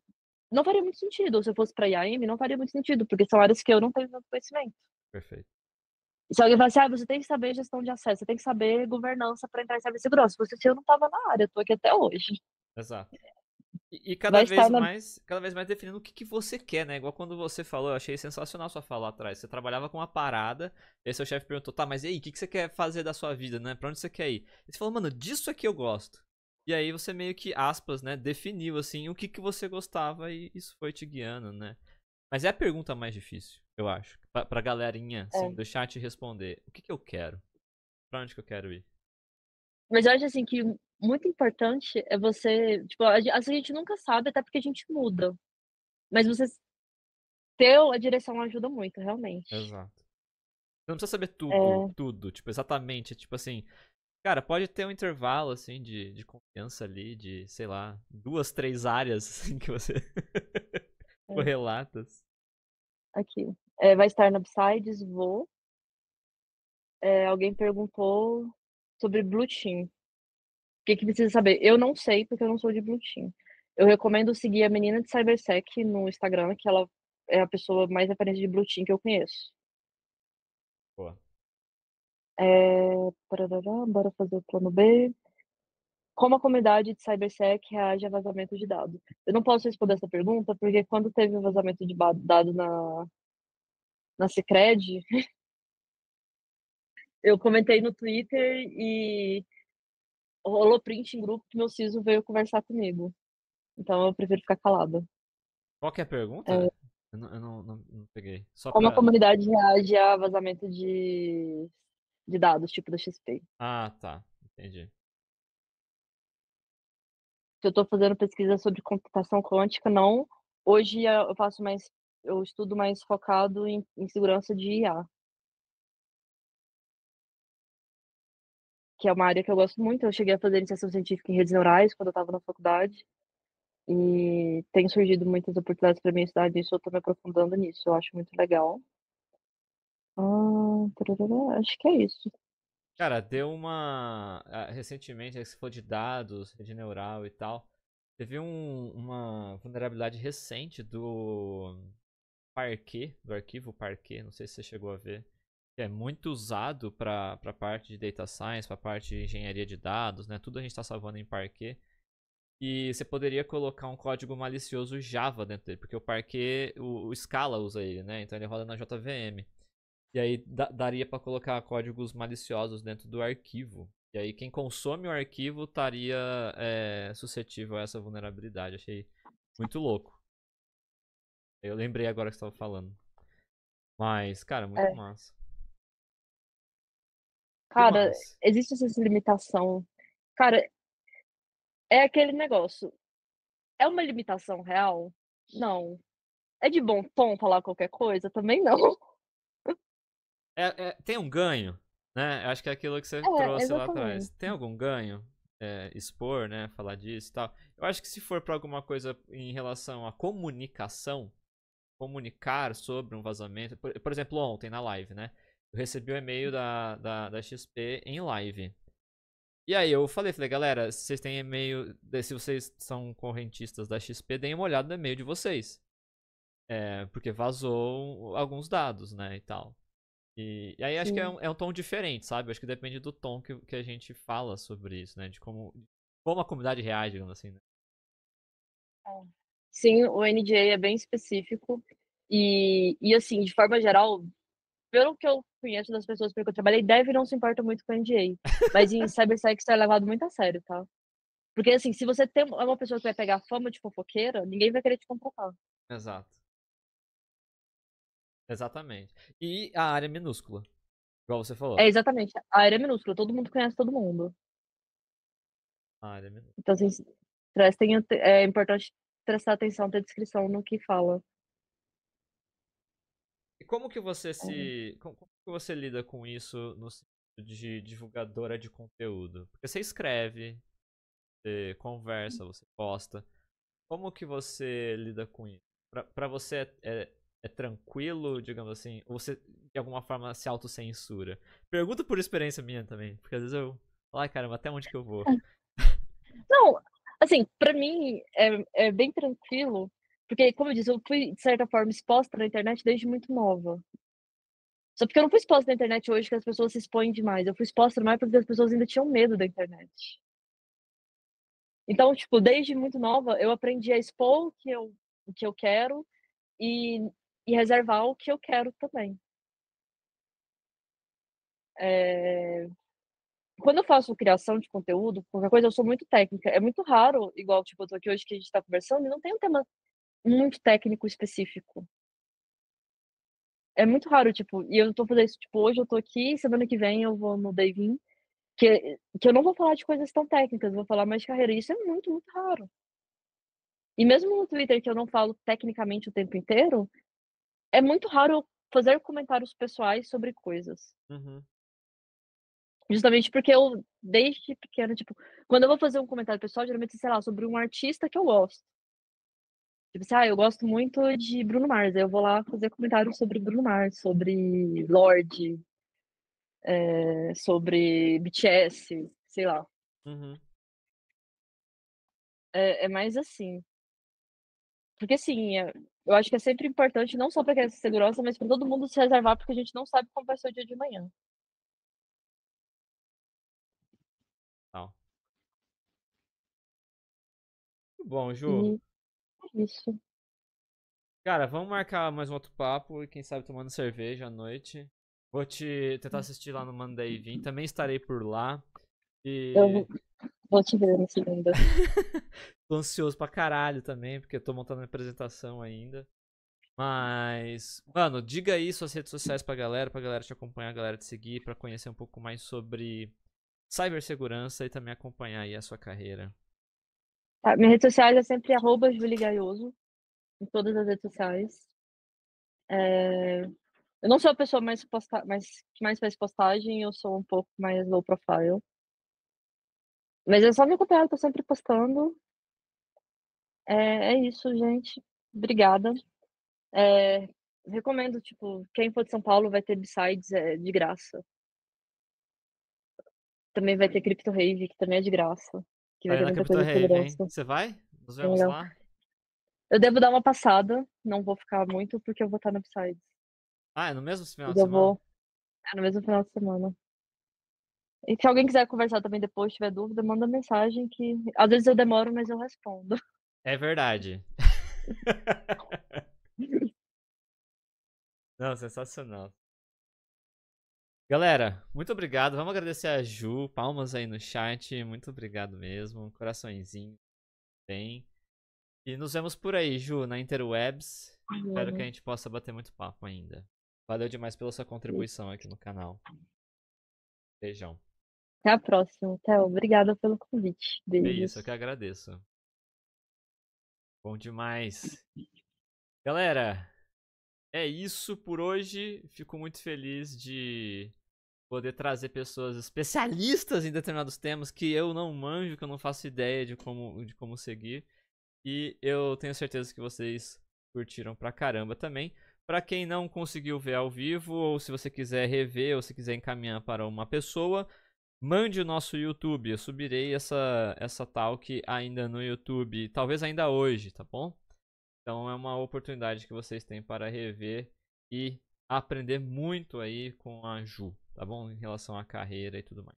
[SPEAKER 2] não faria muito sentido. Ou se eu fosse para IAM, não faria muito sentido, porque são áreas que eu não tenho tanto conhecimento.
[SPEAKER 1] Perfeito.
[SPEAKER 2] E se alguém falar assim, você tem que saber gestão de acesso, você tem que saber governança para entrar em cibersegurança. Se fosse assim, eu não estava na área, eu tô aqui até hoje.
[SPEAKER 1] Exato. E
[SPEAKER 2] Vai estar na.
[SPEAKER 1] cada vez mais definindo o que você quer, né? Igual quando você falou, eu achei sensacional sua fala lá atrás. Você trabalhava com uma parada, e aí seu chefe perguntou, tá, mas e aí, o que você quer fazer da sua vida, né? Pra onde você quer ir? E você falou, mano, disso aqui eu gosto. E aí você meio que, aspas, né, definiu, assim, o que você gostava e isso foi te guiando, né? Mas é a pergunta mais difícil, eu acho. Pra galerinha, assim,
[SPEAKER 2] É.
[SPEAKER 1] do chat responder. O que eu quero? Pra onde que eu quero ir?
[SPEAKER 2] Mas eu acho assim que muito importante é você. Tipo, a gente nunca sabe, até porque a gente muda. Mas você ter a direção ajuda muito, realmente.
[SPEAKER 1] Exato. Você não precisa saber tudo,
[SPEAKER 2] É,
[SPEAKER 1] tudo, tipo, exatamente. Tipo assim, cara, pode ter um intervalo, assim, de confiança ali, de, sei lá, duas, três áreas, assim, que você
[SPEAKER 2] é,
[SPEAKER 1] correlatas.
[SPEAKER 2] aqui. Vai estar na Upsides, vou. Alguém perguntou sobre Blue Team. O que que precisa saber? Eu não sei, porque eu não sou de Blue Team. Eu recomendo seguir a menina de Cybersec no Instagram, que ela é a pessoa mais referente de Blue Team que eu conheço.
[SPEAKER 1] Pô.
[SPEAKER 2] Parará, bora fazer o plano B. Como a comunidade de Cybersec reage a vazamento de dados? Eu não posso responder essa pergunta, porque quando teve o vazamento de dados na Sicredi, eu comentei no Twitter e rolou print em grupo que meu CISO veio conversar comigo. Então eu prefiro ficar calada.
[SPEAKER 1] Qual que é a pergunta? Eu não peguei. Só
[SPEAKER 2] Como a
[SPEAKER 1] pra.
[SPEAKER 2] comunidade reage a vazamento de dados, tipo da XP?
[SPEAKER 1] Ah, tá. Entendi.
[SPEAKER 2] Se eu estou fazendo pesquisa sobre computação quântica, não. Hoje eu estudo mais focado em segurança de IA. que é uma área que eu gosto muito. Eu cheguei a fazer iniciação científica em redes neurais quando eu estava na faculdade. E tem surgido muitas oportunidades para mim estudar nisso, eu estou me aprofundando nisso, eu acho muito legal. Tarará, acho que é isso.
[SPEAKER 1] Cara, deu uma. Recentemente, aí você falou de dados, rede neural e tal. Teve uma vulnerabilidade recente do Parquet, do arquivo Parquet, não sei se você chegou a ver. Que é muito usado para parte de data science, para parte de engenharia de dados, né? Tudo a gente está salvando em Parquet. E você poderia colocar um código malicioso Java dentro dele, porque o Parquet, o Scala usa ele, né? Então ele roda na JVM. E aí daria para colocar códigos maliciosos dentro do arquivo. E aí quem consome o arquivo estaria suscetível a essa vulnerabilidade. Achei muito louco. Eu lembrei agora que você estava falando. Mas, cara, muito
[SPEAKER 2] É,
[SPEAKER 1] massa. E
[SPEAKER 2] cara,
[SPEAKER 1] mais?
[SPEAKER 2] existe essa limitação. Cara, é aquele negócio. É uma limitação real? Não. É de bom tom falar qualquer coisa? Também não.
[SPEAKER 1] Tem um ganho, né? Eu acho que é aquilo que você
[SPEAKER 2] É,
[SPEAKER 1] trouxe lá atrás.
[SPEAKER 2] exatamente.
[SPEAKER 1] Tem algum ganho? Expor, né? Falar disso e tal. Eu acho que se for para alguma coisa em relação à comunicação, comunicar sobre um vazamento. Por exemplo, ontem na live, né? Eu recebi o e-mail da XP em live. E aí eu falei, galera, se vocês têm e-mail, se vocês são correntistas da XP, deem uma olhada no e-mail de vocês. Porque vazou alguns dados, né, e tal. E aí acho que
[SPEAKER 2] Sim.
[SPEAKER 1] é um tom diferente, sabe? Acho que depende do tom que a gente fala sobre isso, né? De como a comunidade reage, digamos assim, né?
[SPEAKER 2] É. Sim, o NDA é bem específico. E assim, de forma geral, pelo que eu conheço das pessoas com que eu trabalhei, deve não se importa muito com NDA. Mas em CyberSec isso é levado muito a sério, tá? Porque assim, se você tem uma pessoa que vai pegar fama de fofoqueira, ninguém vai querer te contratar.
[SPEAKER 1] Exato. Exatamente. E a área minúscula, igual você
[SPEAKER 2] É
[SPEAKER 1] falou.
[SPEAKER 2] exatamente. A área é minúscula, todo mundo conhece todo mundo.
[SPEAKER 1] A área minúscula.
[SPEAKER 2] Então, assim, é importante prestar atenção, ter descrição no que fala.
[SPEAKER 1] E como que você
[SPEAKER 2] É.
[SPEAKER 1] se. Como que você lida com isso no sentido de divulgadora de conteúdo? Porque você escreve, você conversa, você posta. Como que você lida com isso? Pra você é tranquilo, digamos assim? Ou você de alguma forma se autocensura? Pergunto por experiência minha também, porque às vezes eu. Ai caramba, até onde que eu vou?
[SPEAKER 2] Não, assim, pra mim é bem tranquilo, porque, como eu disse, eu fui, de certa forma, exposta na internet desde muito nova. Só porque eu não fui exposta na internet hoje que as pessoas se expõem demais. Eu fui exposta mais porque as pessoas ainda tinham medo da internet. Então, tipo, desde muito nova, eu aprendi a expor o que eu quero e, e reservar o que eu quero também. É, quando eu faço criação de conteúdo, qualquer coisa, eu sou muito técnica. É muito raro, igual, tipo, eu tô aqui hoje que a gente tá conversando, e não tem um tema muito técnico específico. É muito raro, tipo, e eu tô fazendo isso, tipo, hoje eu tô aqui, semana que vem eu vou no Davin, que eu não vou falar de coisas tão técnicas, eu vou falar mais de carreira. Isso é muito, muito raro. E mesmo no Twitter, que eu não falo tecnicamente o tempo inteiro, é muito raro eu fazer comentários pessoais sobre coisas.
[SPEAKER 1] Uhum.
[SPEAKER 2] Justamente porque eu, desde pequena, tipo, quando eu vou fazer um comentário pessoal, geralmente, sei lá, sobre um artista que eu gosto. Tipo assim, eu gosto muito de Bruno Mars, aí eu vou lá fazer comentários sobre Bruno Mars, sobre Lorde, sobre BTS, sei lá.
[SPEAKER 1] Uhum.
[SPEAKER 2] É mais assim. Porque assim, eu acho que é sempre importante, não só para criança segurança, mas para todo mundo se reservar, porque a gente não sabe como vai ser o dia de manhã.
[SPEAKER 1] Tal. Muito bom, Ju.
[SPEAKER 2] E é isso.
[SPEAKER 1] Cara, vamos marcar mais um outro papo e quem sabe tomando cerveja à noite. Vou te tentar assistir lá no Monday Vim. Também estarei por lá. E
[SPEAKER 2] Eu vou te ver na segunda.
[SPEAKER 1] tô ansioso pra caralho também, porque eu tô montando a apresentação ainda. Mas, mano, diga aí suas redes sociais pra galera te acompanhar, a galera te seguir, pra conhecer um pouco mais sobre cibersegurança e também acompanhar aí a sua carreira.
[SPEAKER 2] Tá, minhas redes sociais é sempre @juligaioso, em todas as redes sociais. É, eu não sou a pessoa mais que mais faz postagem, eu sou um pouco mais low profile. Mas é só me acompanhar, eu tô sempre postando. É isso, gente. Obrigada. Eh, recomendo, tipo, quem for de São Paulo vai ter B-Sides, de graça. Também vai ter Crypto Rave, que também é de graça, que
[SPEAKER 1] Tá
[SPEAKER 2] vai
[SPEAKER 1] aí
[SPEAKER 2] ter
[SPEAKER 1] na
[SPEAKER 2] muita
[SPEAKER 1] Capitã
[SPEAKER 2] coisa de
[SPEAKER 1] Rave, hein?
[SPEAKER 2] segurança,
[SPEAKER 1] Você vai? Nos
[SPEAKER 2] bem
[SPEAKER 1] vemos
[SPEAKER 2] legal.
[SPEAKER 1] lá?
[SPEAKER 2] Eu devo dar uma passada, não vou ficar muito, porque eu vou estar no B-Sides.
[SPEAKER 1] Ah, é no mesmo final
[SPEAKER 2] Mas
[SPEAKER 1] de
[SPEAKER 2] eu
[SPEAKER 1] semana?
[SPEAKER 2] vou no mesmo final de semana. E se alguém quiser conversar também depois, tiver dúvida, manda mensagem que às vezes eu demoro, mas eu respondo.
[SPEAKER 1] É verdade. Não, sensacional. Galera, muito obrigado. Vamos agradecer a Ju. Palmas aí no chat. Muito obrigado mesmo. Coraçõezinho tem. E nos vemos por aí, Ju, na Interwebs. Espero que a gente possa bater muito papo ainda. Valeu demais pela sua contribuição aqui no canal. Beijão.
[SPEAKER 2] Até a próxima, Theo. Obrigada pelo convite.
[SPEAKER 1] É isso, eu
[SPEAKER 2] Beijos.
[SPEAKER 1] que agradeço. Bom demais. Galera, é isso por hoje. Fico muito feliz de poder trazer pessoas especialistas em determinados temas que eu não manjo, que eu não faço ideia de como seguir. E eu tenho certeza que vocês curtiram pra caramba também. Pra quem não conseguiu ver ao vivo, ou se você quiser rever, ou se quiser encaminhar para uma pessoa, mande o nosso YouTube. Eu subirei essa talk ainda no YouTube, talvez ainda hoje, tá bom? Então é uma oportunidade que vocês têm para rever e aprender muito aí com a Ju, tá bom? Em relação à carreira e tudo mais.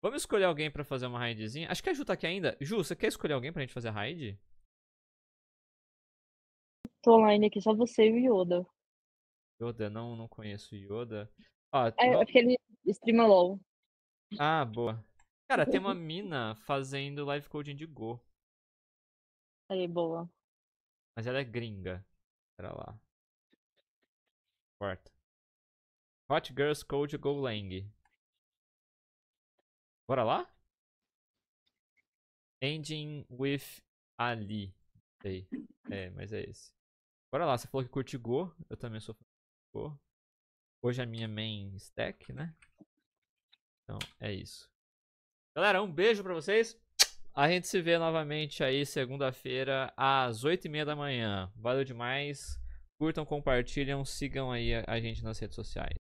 [SPEAKER 1] Vamos escolher alguém pra fazer uma raidzinha? Acho que a Ju tá aqui ainda. Ju, você quer escolher alguém pra gente fazer a raid?
[SPEAKER 2] Tô online aqui, só você e o Yoda.
[SPEAKER 1] Yoda, não conheço Yoda. Ó,
[SPEAKER 2] É porque ele streama LOL.
[SPEAKER 1] ah, boa. Cara, tem uma mina fazendo live coding de Go,
[SPEAKER 2] Aí, boa.
[SPEAKER 1] mas ela é gringa. Pera lá. Quarta. Hot Girls Code Golang. Bora lá? Ending with Ali. Sei. É, mas é esse. Bora lá, você falou que curte Go. Eu também sou fã de Go. Hoje é a minha main stack, né? Então, é isso. Galera, um beijo pra vocês. A gente se vê novamente aí segunda-feira às 8h30 da manhã. Valeu demais. Curtam, compartilham, sigam aí a gente nas redes sociais.